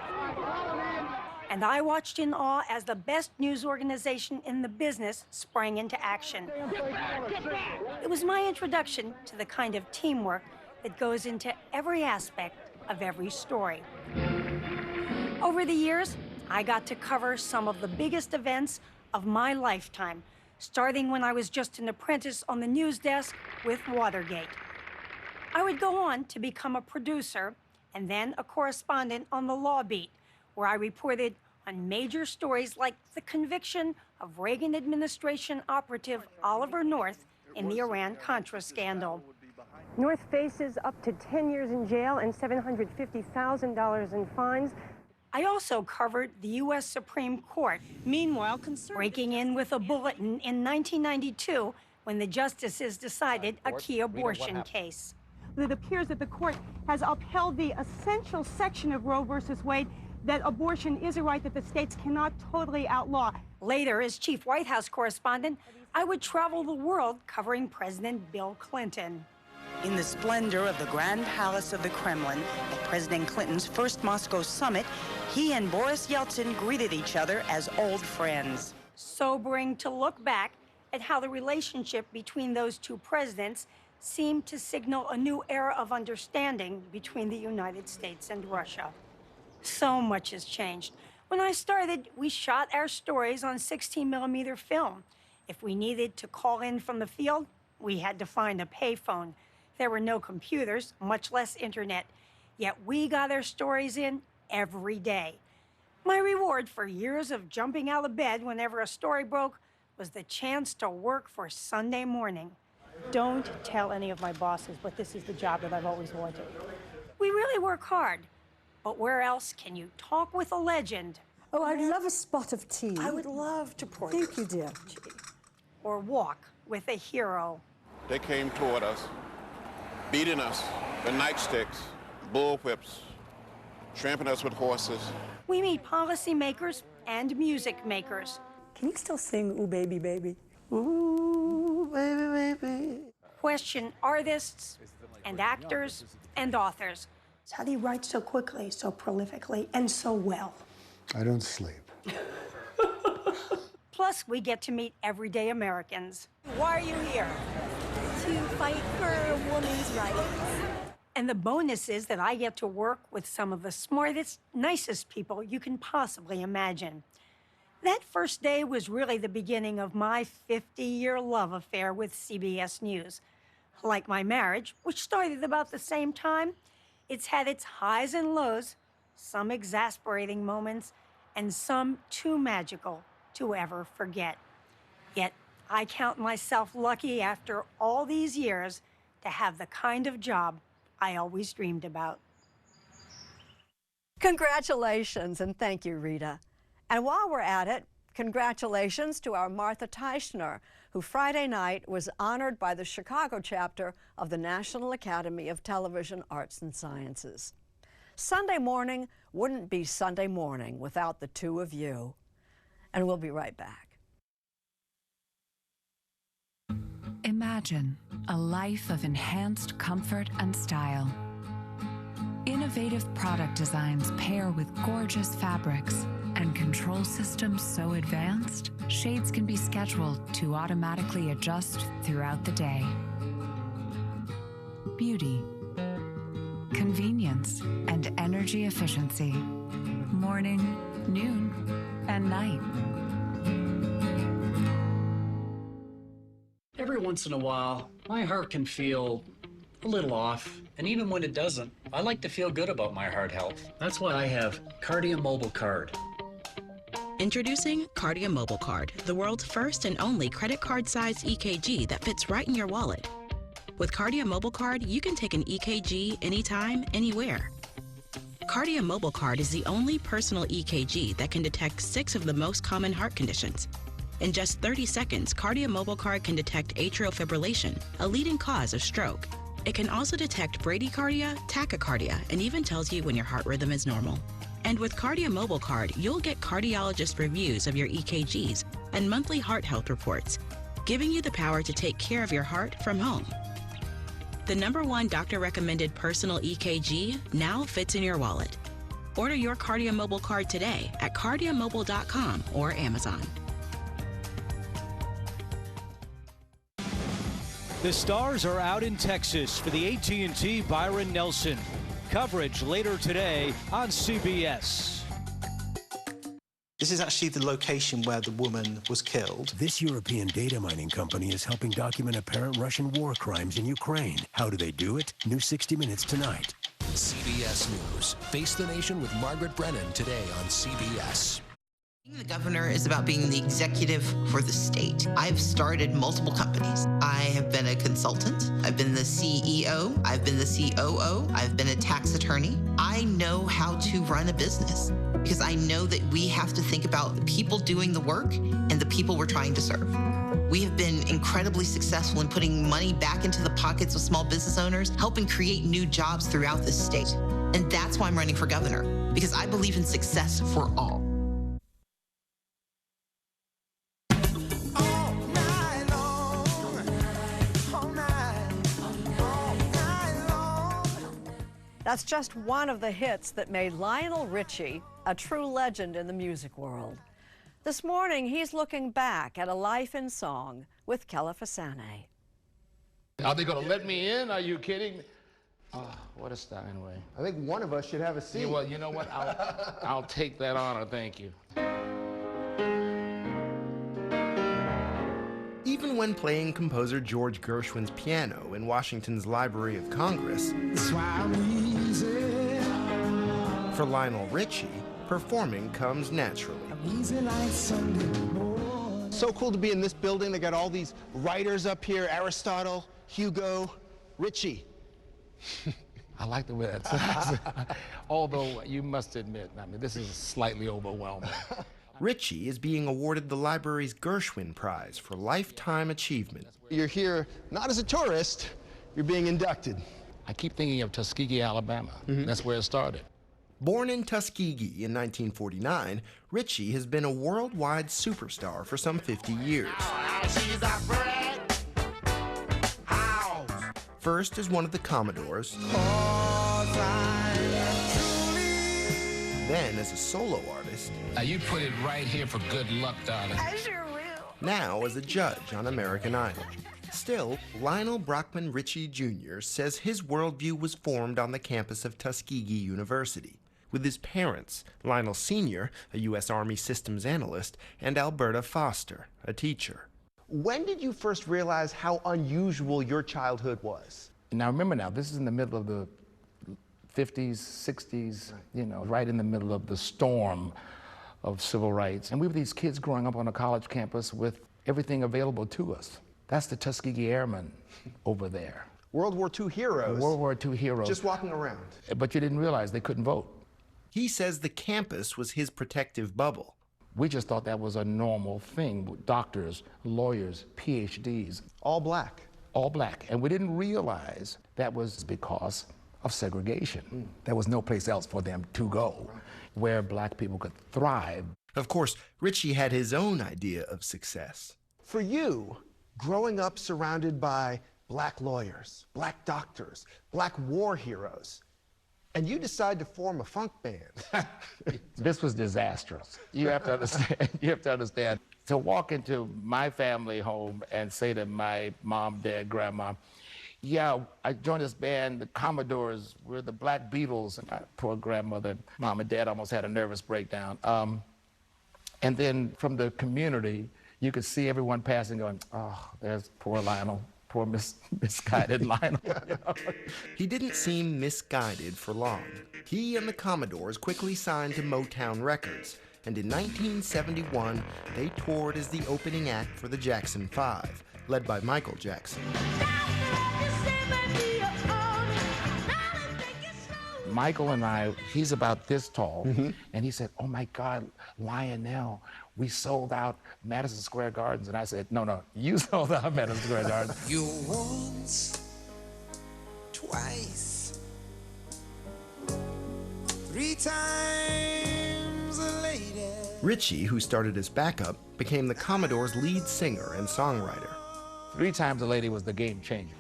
And I watched in awe as the best news organization in the business sprang into action. It was my introduction to the kind of teamwork that goes into every aspect of every story. Over the years, I got to cover some of the biggest events of my lifetime, starting when I was just an apprentice on the news desk with Watergate. I would go on to become a producer and then a correspondent on the Law Beat, where I reported on major stories like the conviction of Reagan administration operative Oliver North in the Iran-Contra scandal. North faces up to 10 years in jail and $750,000 in fines. I also covered the U.S. Supreme Court. Meanwhile, breaking in with a bulletin in 1992 when the justices decided a key abortion case. It appears that the court has upheld the essential section of Roe versus Wade that abortion is a right that the states cannot totally outlaw. Later, as chief White House correspondent, I would travel the world covering President Bill Clinton. In the splendor of the Grand Palace of the Kremlin at President Clinton's first Moscow summit, he and Boris Yeltsin greeted each other as old friends. Sobering to look back at how the relationship between those two presidents seemed to signal a new era of understanding between the United States and Russia. So much has changed. When I started, we shot our stories on 16mm film. If we needed to call in from the field, we had to find a payphone. There were no computers, much less internet, yet we got our stories in every day. My reward for years of jumping out of bed whenever a story broke was the chance to work for Sunday Morning. Don't tell any of my bosses, but this is the job that I've always wanted. We really work hard, but where else can you talk with a legend Oh, I'd love a spot of tea. I would love to pour Thank you, dear. Or walk with a hero. They came toward us, beating us with nightsticks, bullwhips, tramping us with horses. We meet policymakers and music makers. Can you still sing Ooh Baby Baby? Ooh, baby, baby. Question artists and actors and authors. How do you write so quickly, so prolifically, and so well? I don't sleep. Plus, we get to meet everyday Americans. Why are you here? To fight for a woman's rights. And the bonus is that I get to work with some of the smartest, nicest people you can possibly imagine. That first day was really the beginning of my 50-year love affair with CBS News. Like my marriage, which started about the same time, it's had its highs and lows, some exasperating moments, and some too magical to ever forget. Yet, I count myself lucky after all these years to have the kind of job I always dreamed about. Congratulations, and thank you, Rita. And while we're at it, congratulations to our Martha Teichner, who Friday night was honored by the Chicago chapter of the National Academy of Television Arts and Sciences. Sunday morning wouldn't be Sunday morning without the two of you. And we'll be right back. Imagine a life of enhanced comfort and style. Innovative product designs pair with gorgeous fabrics and control systems so advanced, shades can be scheduled to automatically adjust throughout the day. Beauty, convenience, and energy efficiency. Morning, noon, and night. Every once in a while, my heart can feel a little off, and even when it doesn't, I like to feel good about my heart health. That's why I have Cardia Mobile Card. Introducing Cardia Mobile Card, the world's first and only credit card-sized EKG that fits right in your wallet. With Cardia Mobile Card, you can take an EKG anytime, anywhere. Cardia Mobile Card is the only personal EKG that can detect 6 of the most common heart conditions. In just 30 seconds, Cardia Mobile Card can detect atrial fibrillation, a leading cause of stroke. It can also detect bradycardia, tachycardia, and even tells you when your heart rhythm is normal. And with Cardia Mobile Card, you'll get cardiologist reviews of your EKGs and monthly heart health reports, giving you the power to take care of your heart from home. The #1 doctor-recommended personal EKG now fits in your wallet. Order your Cardia Mobile Card today at cardiamobile.com or Amazon. The Stars are out in Texas for the AT&T Byron Nelson. Coverage later today on CBS. This is actually the location where the woman was killed. This European data mining company is helping document apparent Russian war crimes in Ukraine. How do they do it? New 60 Minutes tonight. CBS News. Face the Nation with Margaret Brennan today on CBS. Being the governor is about being the executive for the state. I've started multiple companies. I have been a consultant. I've been the CEO. I've been the COO. I've been a tax attorney. I know how to run a business because I know that we have to think about the people doing the work and the people we're trying to serve. We have been incredibly successful in putting money back into the pockets of small business owners, helping create new jobs throughout the state. And that's why I'm running for governor, because I believe in success for all. That's just one of the hits that made Lionel Richie a true legend in the music world. This morning, he's looking back at a life in song with Kela Fasane. Are they going to let me in? Are you kidding? Oh, what a Steinway. I think one of us should have a seat. Yeah, well, you know what? I'll take that honor. Thank you. Even when playing composer George Gershwin's piano in Washington's Library of Congress, for Lionel Richie, performing comes naturally. So cool to be in this building. They got all these writers up here, Aristotle, Hugo, Richie. I like the way that sounds. Although, you must admit, I mean, this is slightly overwhelming. Richie is being awarded the library's Gershwin Prize for Lifetime Achievement. You're here not as a tourist, you're being inducted. I keep thinking of Tuskegee, Alabama. That's where it started. Born in Tuskegee in 1949, Richie has been a worldwide superstar for some 50 years. First as one of the Commodores, then as a solo artist. Now you put it right here for good luck, darling. I sure will. Now as a judge on American Idol. Still, Lionel Brockman Richie Jr. says his worldview was formed on the campus of Tuskegee University, with his parents, Lionel Sr., a U.S. Army systems analyst, and Alberta Foster, a teacher. When did you first realize how unusual your childhood was? Now remember now, this is in the middle of the 50s, 60s, you know, right in the middle of the storm of civil rights. And we were these kids growing up on a college campus with everything available to us. That's the Tuskegee Airmen over there. World War II heroes. World War II heroes. Just walking around. But you didn't realize they couldn't vote. He says the campus was his protective bubble. We just thought that was a normal thing. Doctors, lawyers, PhDs. All black. All black. And we didn't realize that was because of segregation. There was no place else for them to go where black people could thrive. Of course, Richie had his own idea of success. For you, growing up surrounded by black lawyers, black doctors, black war heroes, and you decide to form a funk band. This was disastrous. You have to understand. You have to understand. To walk into my family home and say to my mom, dad, grandma, yeah, I joined this band, the Commodores, we're the Black Beatles. And my poor grandmother, mom and dad almost had a nervous breakdown. And then from the community, you could see everyone passing going, oh, there's poor Lionel. Poor misguided Lionel. You know? He didn't seem misguided for long. He and the Commodores quickly signed to Motown Records, and in 1971, they toured as the opening act for the Jackson 5, led by Michael Jackson. Michael and I, he's about this tall, and he said, oh my God, Lionel, we sold out Madison Square Gardens. And I said, no, you sold out Madison Square Gardens. You once, twice, 3 times a lady. Richie, who started as backup, became the Commodores' lead singer and songwriter. 3 Times a Lady was the game changer,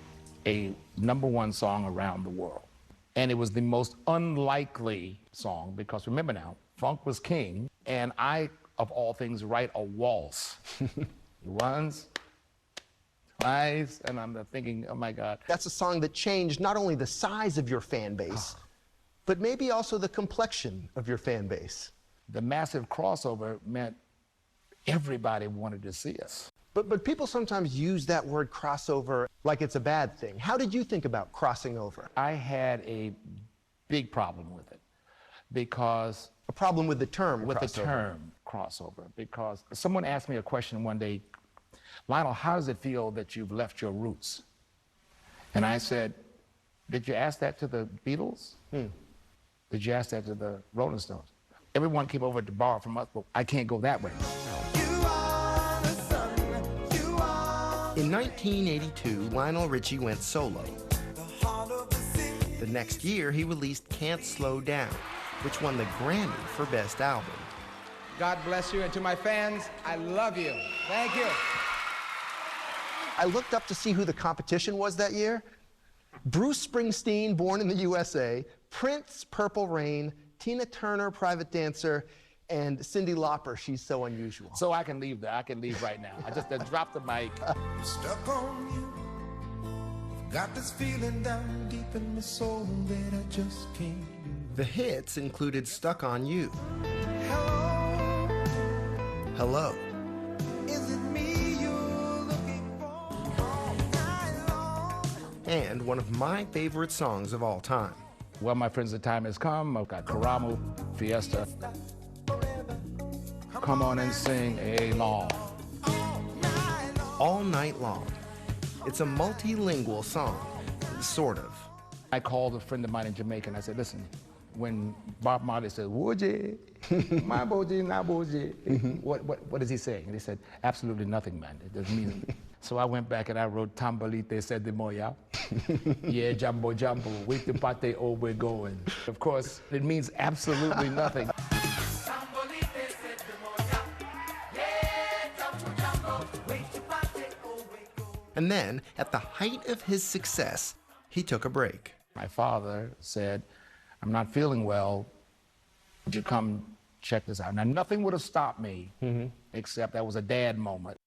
a #1 song around the world. And it was the most unlikely song because remember now, funk was king, and I, of all things, write a waltz. Once, twice, and I'm thinking, oh my God. That's a song that changed not only the size of your fan base, but maybe also the complexion of your fan base. The massive crossover meant everybody wanted to see us. But people sometimes use that word crossover like it's a bad thing. How did you think about crossing over? I had a big problem with it because... A problem with the term with crossover. The term crossover, because someone asked me a question one day, Lionel, how does it feel that you've left your roots? And I said, did you ask that to the Beatles? Did you ask that to the Rolling Stones? Everyone came over to borrow from us, but I can't go that way. In 1982, Lionel Richie went solo. The next year, he released Can't Slow Down, which won the Grammy for Best Album. God bless you, and to my fans, I love you. Thank you. I looked up to see who the competition was that year. Bruce Springsteen, Born in the USA, Prince, Purple Rain, Tina Turner, Private Dancer, and Cyndi Lauper, She's So Unusual. So I can leave there. I can leave right now. I just dropped the mic. I'm stuck on you. Got this feeling down deep in my soul that I just can't lose. The hits included Stuck on You. Hello. Is it me you're looking for all night long? And one of my favorite songs of all time. Well, my friends, the time has come. I've got Karamu, Fiesta. Come on and sing along. All Night Long. It's a multilingual song, sort of. I called a friend of mine in Jamaica and I said, listen, when Bob Marley said, Woje, my boje, na boje, what is he saying? And he said, absolutely nothing, man. It doesn't mean it. So I went back and I wrote Tambalite said the moya. Yeah, jambo jambo, wait the pate, oh, we're going. Of course, it means absolutely nothing. And then, at the height of his success, he took a break. My father said, I'm not feeling well. Would you come check this out? Now, nothing would have stopped me, except that was a dad moment.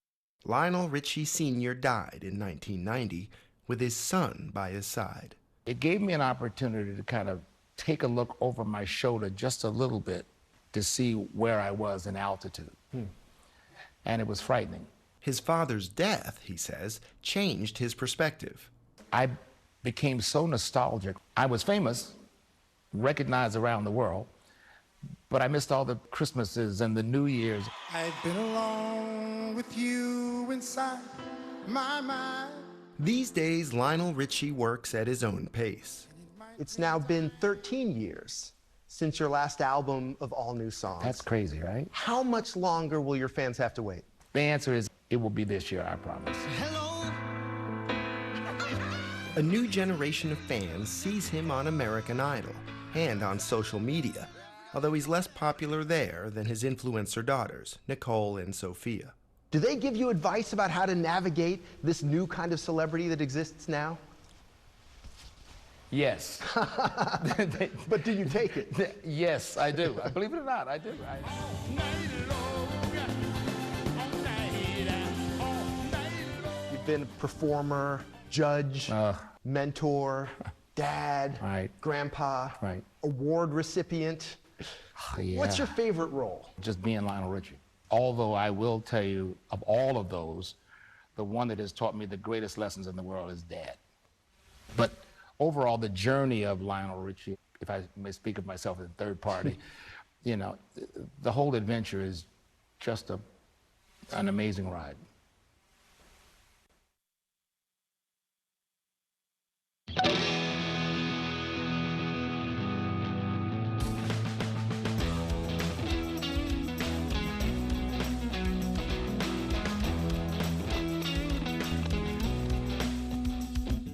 Lionel Richie Sr. died in 1990 with his son by his side. It gave me an opportunity to kind of take a look over my shoulder just a little bit to see where I was in altitude. And it was frightening. His father's death, he says, changed his perspective. I became so nostalgic. I was famous, recognized around the world, but I missed all the Christmases and the New Year's. I've been alone with you inside my mind. These days, Lionel Richie works at his own pace. It's now been 13 years since your last album of all new songs. That's crazy, right? How much longer will your fans have to wait? The answer is, it will be this year, I promise. A new generation of fans sees him on American Idol and on social media, although he's less popular there than his influencer daughters, Nicole and Sophia. Do they give you advice about how to navigate this new kind of celebrity that exists now? Yes. But do you take it? Yes, I do. Believe it or not, I do. You've been a performer, judge, mentor, dad, grandpa, award recipient. Yeah. What's your favorite role? Just being Lionel Richie. Although I will tell you, of all of those, the one that has taught me the greatest lessons in the world is Dad. But overall, the journey of Lionel Richie, if I may speak of myself in third party, you know, the whole adventure is just an amazing ride.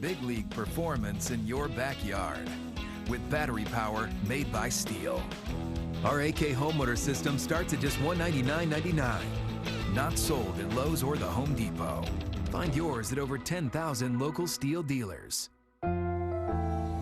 Big league performance in your backyard with battery power made by Steel. Our AK homeowner system starts at just $199.99. Not sold at Lowe's or the Home Depot. Find yours at over 10,000 local Steel dealers.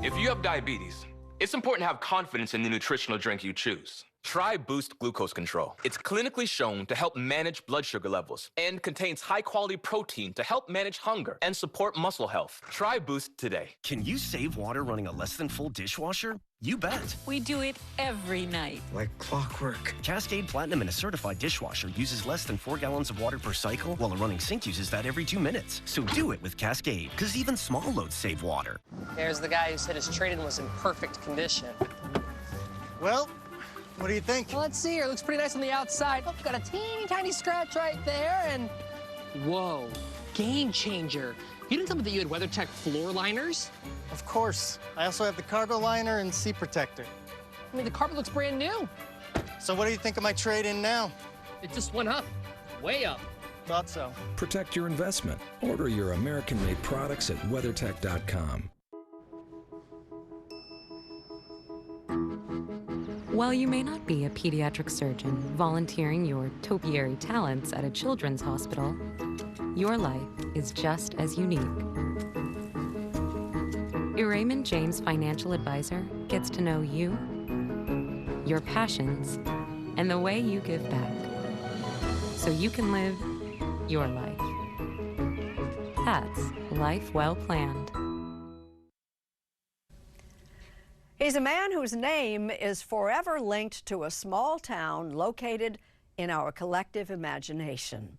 If you have diabetes, it's important to have confidence in the nutritional drink you choose. Try Boost Glucose Control. It's clinically shown to help manage blood sugar levels and contains high-quality protein to help manage hunger and support muscle health. Try Boost today. Can you save water running a less than full dishwasher? You bet. We do it every night. Like clockwork. Cascade Platinum in a certified dishwasher uses less than 4 gallons of water per cycle, while a running sink uses that every 2 minutes. So do it with Cascade, because even small loads save water. There's the guy who said his trade-in was in perfect condition. Well, what do you think? Well, let's see here. It looks pretty nice on the outside. Oh, got a teeny tiny scratch right there, and whoa, game changer. You didn't tell me that you had WeatherTech floor liners? Of course. I also have the cargo liner and seat protector. I mean, the carpet looks brand new. So what do you think of my trade-in now? It just went up, way up. Thought so. Protect your investment. Order your American-made products at WeatherTech.com. While you may not be a pediatric surgeon volunteering your topiary talents at a children's hospital, your life is just as unique. Your Raymond James financial advisor gets to know you, your passions, and the way you give back, so you can live your life. That's life well planned. He's a man whose name is forever linked to a small town located in our collective imagination.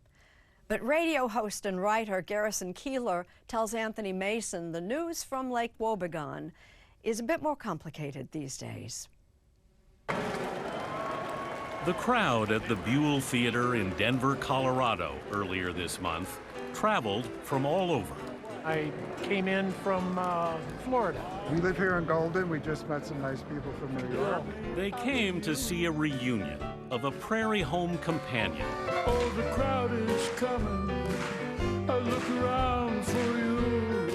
But radio host and writer Garrison Keillor tells Anthony Mason the news from Lake Wobegon is a bit more complicated these days. The crowd at the Buell Theater in Denver, Colorado earlier this month traveled from all over. I came in from Florida. We live here in Golden. We just met some nice people from New York. They came to see a reunion of a Prairie Home Companion. Oh, the crowd is coming. I look around for you.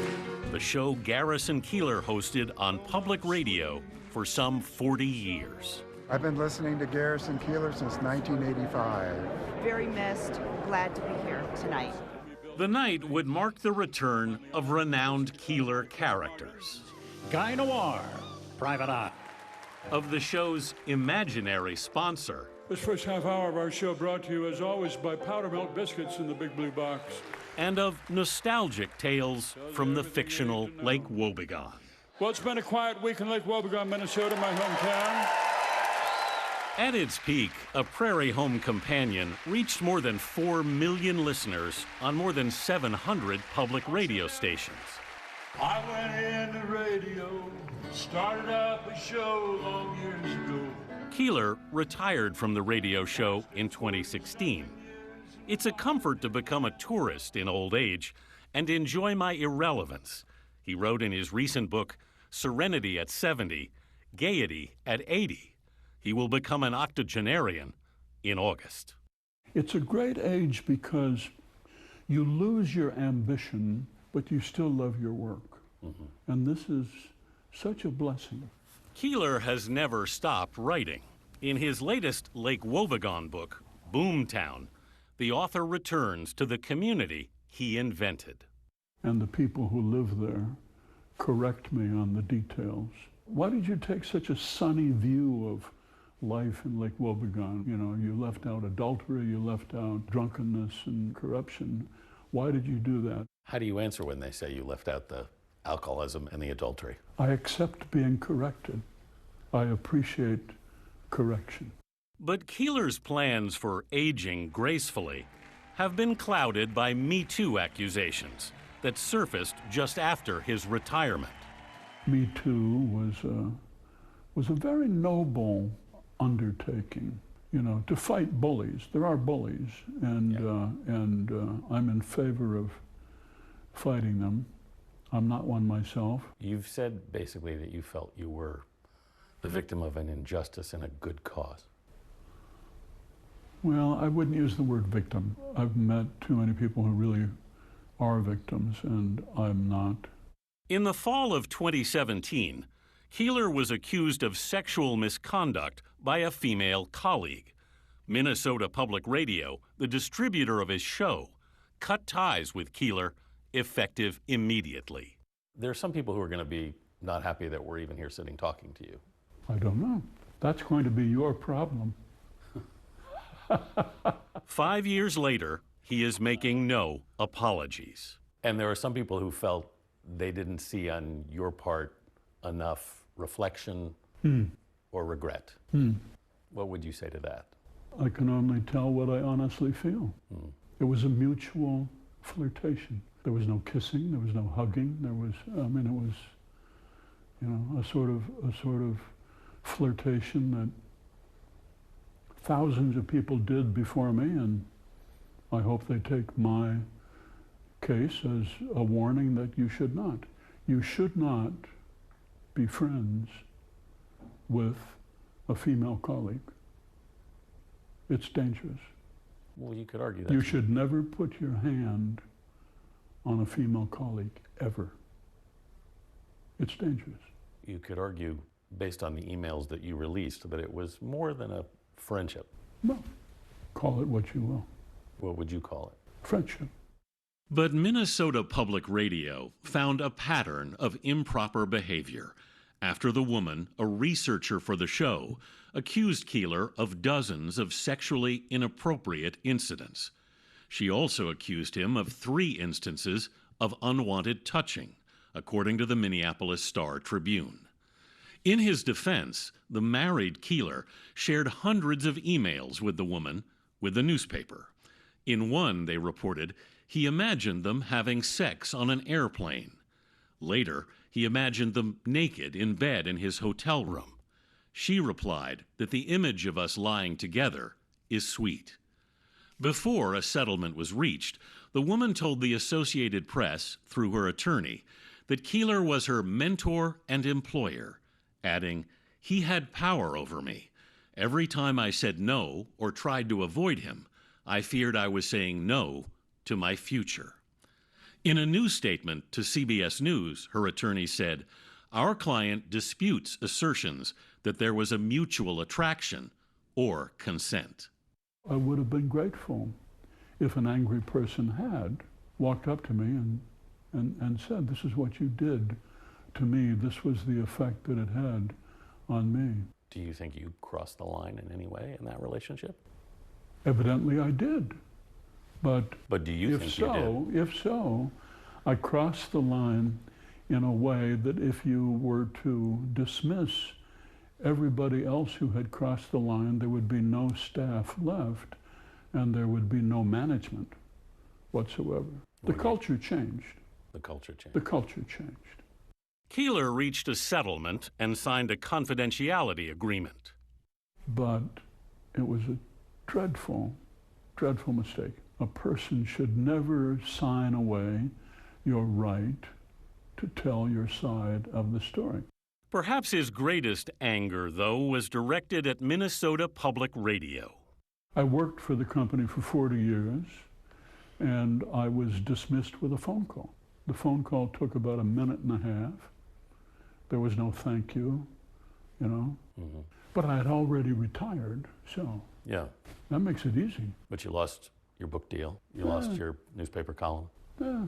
The show Garrison Keillor hosted on public radio for some 40 years. I've been listening to Garrison Keillor since 1985. Very missed. Glad to be here tonight. The night would mark the return of renowned Keillor characters. Guy Noir, Private Eye. Of the show's imaginary sponsor. This first half hour of our show brought to you, as always, by Powder Milk Biscuits in the Big Blue Box. And of nostalgic tales from the fictional Lake Wobegon. Well, it's been a quiet week in Lake Wobegon, Minnesota, my hometown. At its peak, a Prairie Home Companion reached more than 4 million listeners on more than 700 public radio stations. I went into radio, started up a show long years ago. Keillor retired from the radio show in 2016. It's a comfort to become a tourist in old age and enjoy my irrelevance, he wrote in his recent book, Serenity at 70, Gaiety at 80. He will become an octogenarian in August. It's a great age because you lose your ambition, but you still love your work. And this is such a blessing. Keillor has never stopped writing. In his latest Lake Wobegon book, Boomtown, the author returns to the community he invented. And the people who live there correct me on the details. Why did you take such a sunny view of life in Lake Wobegon? You know, you left out adultery, you left out drunkenness and corruption. Why did you do that? How do you answer when they say you left out the alcoholism and the adultery? I accept being corrected. I appreciate correction. But Keillor's plans for aging gracefully have been clouded by Me Too accusations that surfaced just after his retirement. Me Too was a very noble undertaking, you know, to fight bullies. There are bullies, and I'm in favor of fighting them. I'm not one myself. You've said basically that you felt you were the victim of an injustice in a good cause. Well, I wouldn't use the word victim. I've met too many people who really are victims, and I'm not. In the fall of 2017, Keillor was accused of sexual misconduct by a female colleague. Minnesota Public Radio, the distributor of his show, cut ties with Keillor, effective immediately. There are some people who are going to be not happy that we're even here sitting talking to you. I don't know. That's going to be your problem. 5 years later, he is making no apologies. And there are some people who felt they didn't see on your part enough reflection or regret. What would you say to that? I can only tell what I honestly feel. It was a mutual flirtation. There was no kissing, there was no hugging, there was, it was, you know, a sort of flirtation that thousands of people did before me, and I hope they take my case as a warning that you should not. You should not be friends with a female colleague. It's dangerous. Well, you could argue that. You should never put your hand on a female colleague, ever. It's dangerous. You could argue, based on the emails that you released, that it was more than a friendship. Well, call it what you will. What would you call it? Friendship. But Minnesota Public Radio found a pattern of improper behavior after the woman, a researcher for the show, accused Keillor of dozens of sexually inappropriate incidents. She also accused him of 3 instances of unwanted touching, according to the Minneapolis Star-Tribune. In his defense, the married Keillor shared hundreds of emails with the woman with the newspaper. In one, they reported, he imagined them having sex on an airplane. Later, he imagined them naked in bed in his hotel room. She replied that the image of us lying together is sweet. Before a settlement was reached, The woman told the Associated Press, through her attorney, that Keeler was her mentor and employer, adding, "He had power over me. Every time I said no or tried to avoid him, I feared I was saying no to my future." In a news statement to CBS News, her attorney said, "Our client disputes assertions that there was a mutual attraction or consent." I would have been grateful if an angry person had walked up to me and said, "This is what you did to me. This was the effect that it had on me." Do you think you crossed the line in any way in that relationship? Evidently I did. But do you think you did? If so, I crossed the line in a way that if you were to dismiss everybody else who had crossed the line, there would be no staff left and there would be no management whatsoever. The culture changed. The culture changed. The culture changed. Keeler reached a settlement and signed a confidentiality agreement. But it was a dreadful, dreadful mistake. A person should never sign away your right to tell your side of the story. Perhaps his greatest anger, though, was directed at Minnesota Public Radio. I worked for the company for 40 years, and I was dismissed with a phone call. The phone call took about a minute and a half. There was no thank you, you know. Mm-hmm. But I had already retired, so yeah, that makes it easy. But you lost your book deal. You lost your newspaper column. Yeah.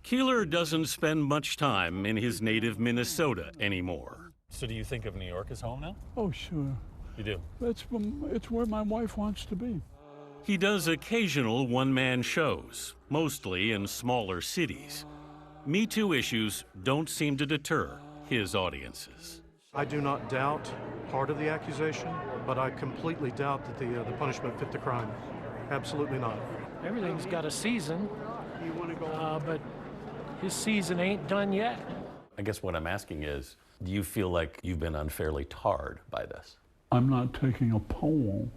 Keeler doesn't spend much time in his native Minnesota anymore. So do you think of New York as home now? Oh, sure. You do? It's where my wife wants to be. He does occasional one-man shows, mostly in smaller cities. Me Too issues don't seem to deter his audiences. I do not doubt part of the accusation, but I completely doubt that the punishment fit the crime. Absolutely not. Everything's got a season, but his season ain't done yet. I guess what I'm asking is, do you feel like you've been unfairly tarred by this? I'm not taking a poll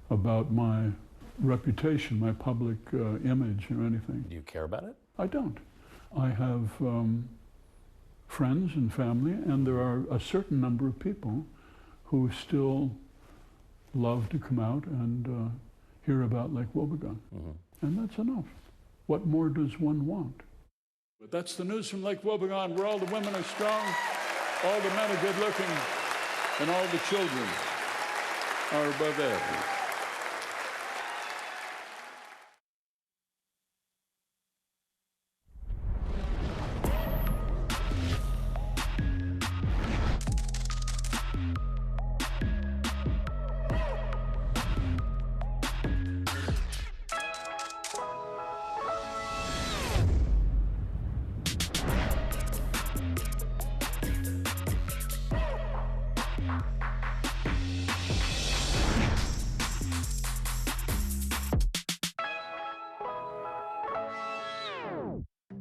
about my reputation, my public image or anything. Do you care about it? I don't. I have friends and family, and there are a certain number of people who still love to come out and hear about Lake Wobegon. Mm-hmm. And that's enough. What more does one want? But that's the news from Lake Wobegon, where all the women are strong, all the men are good looking, and all the children are above average.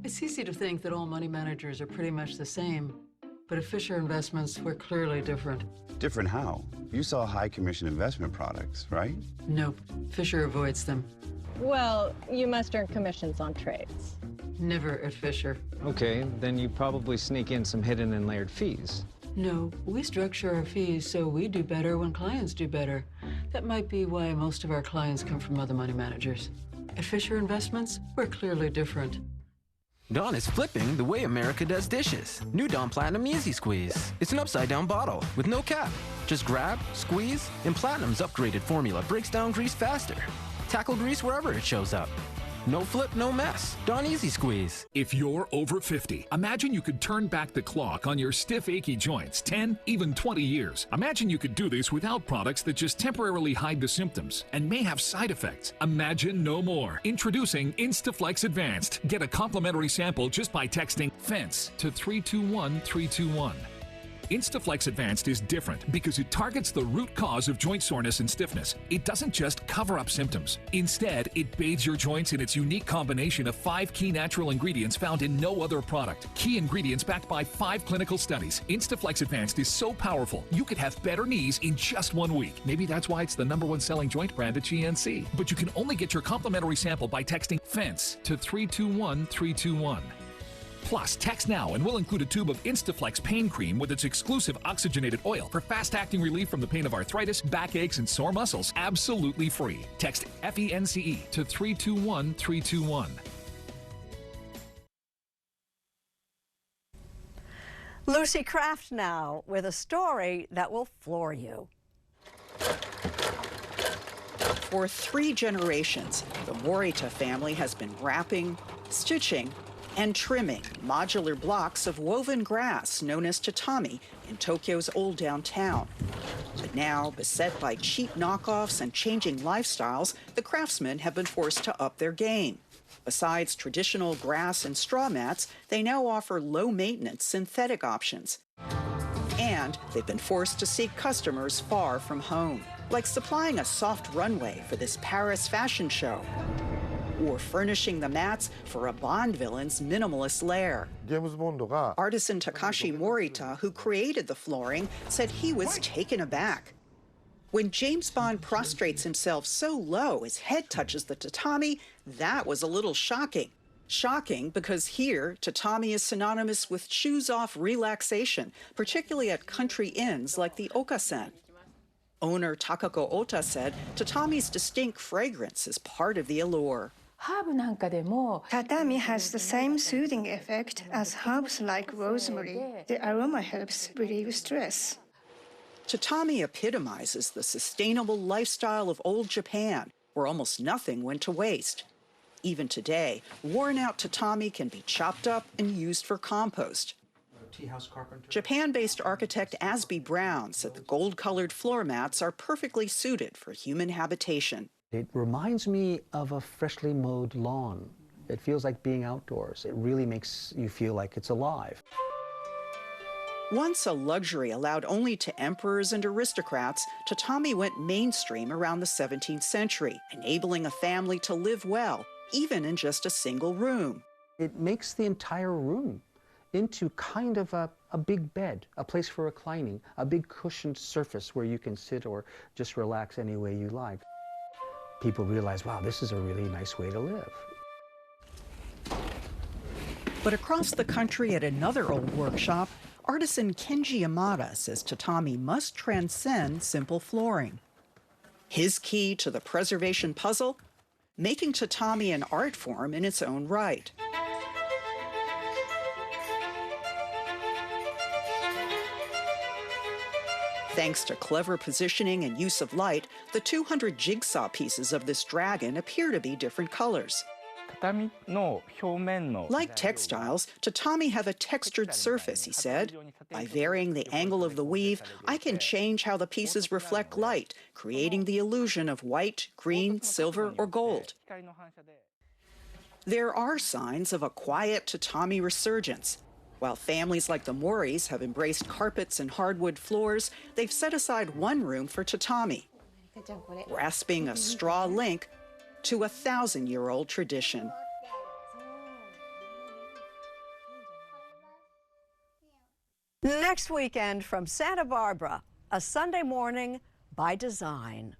It's easy to think that all money managers are pretty much the same, but at Fisher Investments, we're clearly different. Different how? You sell high commission investment products, right? Nope. Fisher avoids them. Well, you must earn commissions on trades. Never at Fisher. Okay, then you probably sneak in some hidden and layered fees. No, we structure our fees so we do better when clients do better. That might be why most of our clients come from other money managers. At Fisher Investments, we're clearly different. Dawn is flipping the way America does dishes. New Dawn Platinum Easy Squeeze. It's an upside-down bottle with no cap. Just grab, squeeze, and Platinum's upgraded formula breaks down grease faster. Tackle grease wherever it shows up. No flip, no mess. Dawn Easy Squeeze. If you're over 50, imagine you could turn back the clock on your stiff, achy joints 10, even 20 years. Imagine you could do this without products that just temporarily hide the symptoms and may have side effects. Imagine no more. Introducing Instaflex Advanced. Get a complimentary sample just by texting FENCE to 321321. Instaflex Advanced is different because it targets the root cause of joint soreness and stiffness. It doesn't just cover up symptoms. Instead, it bathes your joints in its unique combination of 5 key natural ingredients found in no other product. Key ingredients backed by 5 clinical studies. Instaflex Advanced is so powerful, you could have better knees in just 1 week. Maybe that's why it's the #1 selling joint brand at GNC. But you can only get your complimentary sample by texting FENCE to 321321. Plus, text now and we'll include a tube of Instaflex pain cream with its exclusive oxygenated oil for fast-acting relief from the pain of arthritis, backaches, and sore muscles, absolutely free. Text FENCE to 321321. Lucy Kraft now with a story that will floor you. For 3 generations, the Morita family has been wrapping, stitching, and trimming modular blocks of woven grass known as tatami in Tokyo's old downtown. But now, beset by cheap knockoffs and changing lifestyles, the craftsmen have been forced to up their game. Besides traditional grass and straw mats, they now offer low-maintenance synthetic options. And they've been forced to seek customers far from home, like supplying a soft runway for this Paris fashion show, or furnishing the mats for a Bond villain's minimalist lair. Artisan Takashi Morita, who created the flooring, said he was taken aback. When James Bond prostrates himself so low his head touches the tatami, that was a little shocking. Shocking because here, tatami is synonymous with shoes-off relaxation, particularly at country inns like the Okasen. Owner Takako Ota said tatami's distinct fragrance is part of the allure. Tatami has the same soothing effect as herbs like rosemary. The aroma helps relieve stress. Tatami epitomizes the sustainable lifestyle of old Japan, where almost nothing went to waste. Even today, worn-out tatami can be chopped up and used for compost. Japan-based architect Asby Brown said the gold-colored floor mats are perfectly suited for human habitation. It reminds me of a freshly mowed lawn. It feels like being outdoors. It really makes you feel like it's alive. Once a luxury allowed only to emperors and aristocrats, tatami went mainstream around the 17th century, enabling a family to live well, even in just a single room. It makes the entire room into kind of a big bed, a place for reclining, a big cushioned surface where you can sit or just relax any way you like. People realize, wow, this is a really nice way to live. But across the country at another old workshop, artisan Kenji Yamada says tatami must transcend simple flooring. His key to the preservation puzzle? Making tatami an art form in its own right. Thanks to clever positioning and use of light, the 200 jigsaw pieces of this dragon appear to be different colors. Like textiles, tatami have a textured surface, he said. By varying the angle of the weave, I can change how the pieces reflect light, creating the illusion of white, green, silver, or gold. There are signs of a quiet tatami resurgence. While families like the Moris have embraced carpets and hardwood floors, they've set aside one room for tatami, grasping a straw link to a 1,000-year-old tradition. Next weekend from Santa Barbara, a Sunday morning by design.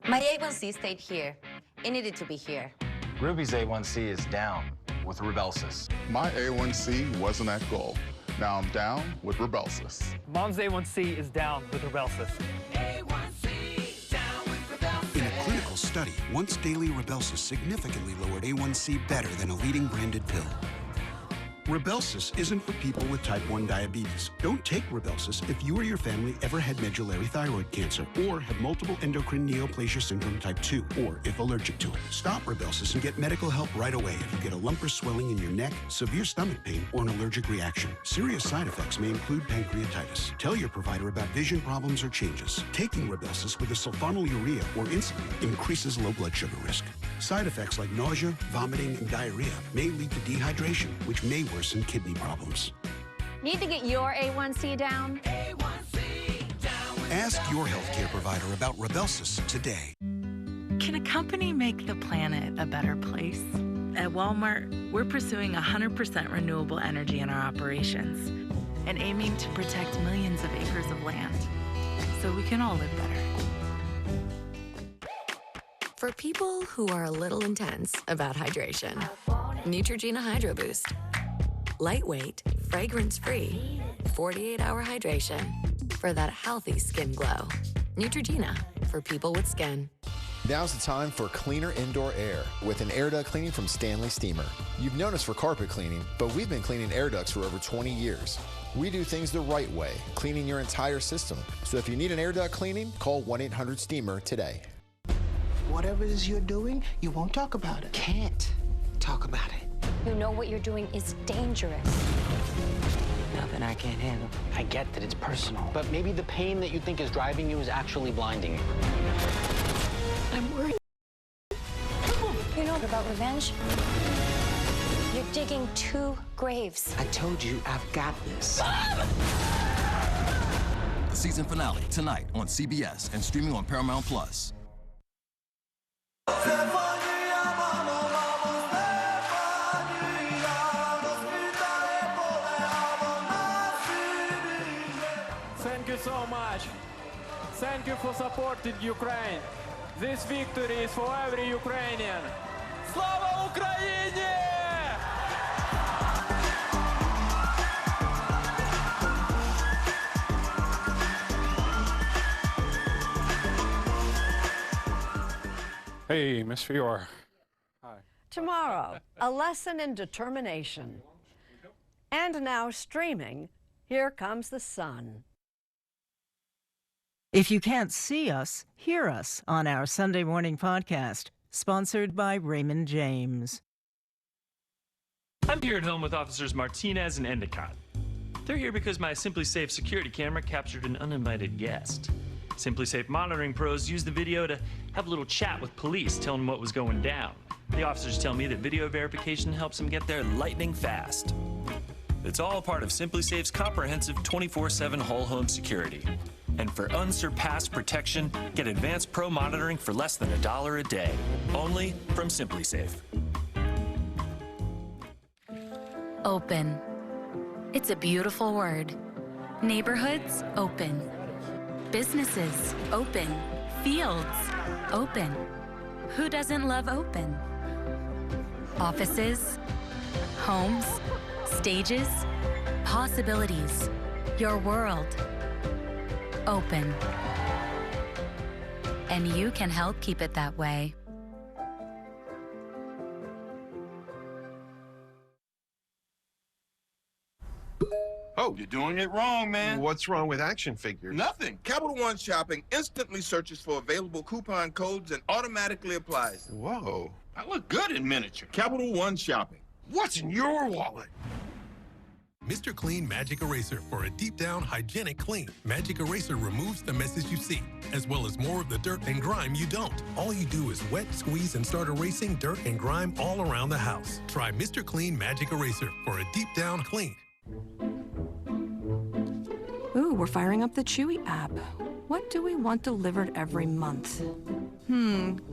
My A1C stayed here. It needed to be here. Ruby's A1C is down with Rybelsus. My A1C wasn't at goal. Now I'm down with Rybelsus. Mom's A1C is down with Rybelsus. A1C down with Rybelsus. In a clinical study, once daily Rybelsus significantly lowered A1C better than a leading branded pill. Rybelsus isn't for people with type 1 diabetes. Don't take Rybelsus if you or your family ever had medullary thyroid cancer or have multiple endocrine neoplasia syndrome type 2, or if allergic to it. Stop Rybelsus and get medical help right away if you get a lump or swelling in your neck, severe stomach pain, or an allergic reaction. Serious side effects may include pancreatitis. Tell your provider about vision problems or changes. Taking Rybelsus with a sulfonylurea or insulin increases low blood sugar risk. Side effects like nausea, vomiting, and diarrhea may lead to dehydration, which may worsen kidney problems. Need to get your A1C down? Ask your healthcare provider about Rybelsus today. Can a company make the planet a better place? At Walmart, we're pursuing 100% renewable energy in our operations and aiming to protect millions of acres of land so we can all live better. For people who are a little intense about hydration, Neutrogena Hydro Boost. Lightweight, fragrance-free, 48-hour hydration for that healthy skin glow. Neutrogena, for people with skin. Now's the time for cleaner indoor air with an air duct cleaning from Stanley Steamer. You've known us for carpet cleaning, but we've been cleaning air ducts for over 20 years. We do things the right way, cleaning your entire system. So if you need an air duct cleaning, call 1-800-STEAMER today. Whatever it is you're doing, you won't talk about it. Can't talk about it. You know what you're doing is dangerous. Nothing I can't handle. I get that it's personal, but maybe the pain that you think is driving you is actually blinding you. I'm worried. You know about revenge? You're digging 2 graves. I told you, I've got this. The season finale tonight on CBS and streaming on Paramount Plus. Thank you so much. Thank you for supporting Ukraine. This victory is for every Ukrainian. Slava Ukraini! Hey, Miss Fior. Hi. Tomorrow, a lesson in determination. And now streaming, Here Comes the Sun. If you can't see us, hear us on our Sunday morning podcast, sponsored by Raymond James. I'm here at home with Officers Martinez and Endicott. They're here because my SimpliSafe security camera captured an uninvited guest. SimpliSafe monitoring pros used the video to have a little chat with police, telling them what was going down. The officers tell me that video verification helps them get there lightning fast. It's all part of SimpliSafe's comprehensive 24/7 whole home security. And for unsurpassed protection, get advanced pro monitoring for less than $1 a day. Only from SimpliSafe. Open. It's a beautiful word. Neighborhoods, open. Businesses, open. Fields, open. Who doesn't love open? Offices, homes, stages, possibilities. Your world. Open. And you can help keep it that way. Oh, you're doing it wrong, man. What's wrong with action figures? Nothing. Capital One Shopping instantly searches for available coupon codes and automatically applies them. Whoa. I look good in miniature. Capital One Shopping. What's in your wallet? Mr. Clean Magic Eraser for a deep-down hygienic clean. Magic Eraser removes the messes you see, as well as more of the dirt and grime you don't. All you do is wet, squeeze, and start erasing dirt and grime all around the house. Try Mr. Clean Magic Eraser for a deep-down clean. Ooh, we're firing up the Chewy app. What do we want delivered every month?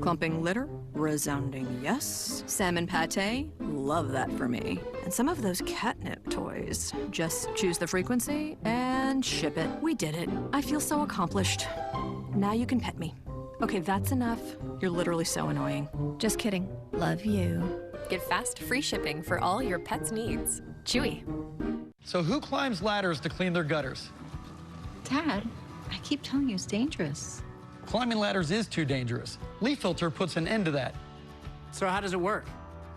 Clumping litter? Resounding yes. Salmon pate? Love that for me. And some of those catnip toys. Just choose the frequency and ship it. We did it. I feel so accomplished. Now you can pet me. Okay, that's enough. You're literally so annoying. Just kidding. Love you. Get fast, free shipping for all your pet's needs. Chewy. So who climbs ladders to clean their gutters? Dad, I keep telling you it's dangerous. Climbing ladders is too dangerous. Leaf Filter puts an end to that. So how does it work?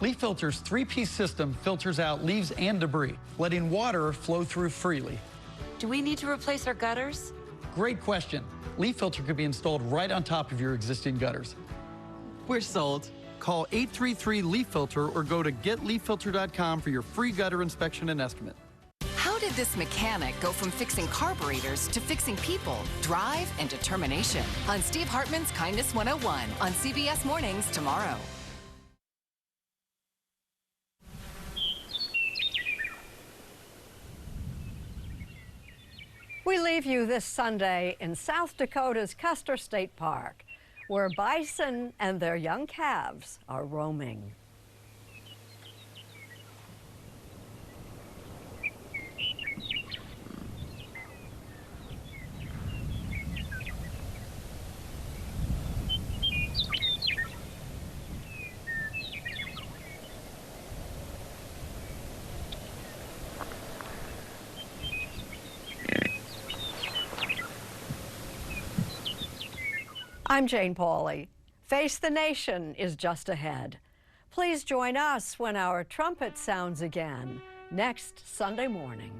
Leaf Filter's 3-piece system filters out leaves and debris, letting water flow through freely. Do we need to replace our gutters? Great question. Leaf Filter could be installed right on top of your existing gutters. We're sold. Call 833-LEAF-FILTER or go to getleaffilter.com for your free gutter inspection and estimate. How did this mechanic go from fixing carburetors to fixing people? Drive and determination. On Steve Hartman's Kindness 101 on CBS Mornings tomorrow. We leave you this Sunday in South Dakota's Custer State Park, where bison and their young calves are roaming. I'm Jane Pauley. Face the Nation is just ahead. Please join us when our trumpet sounds again next Sunday morning.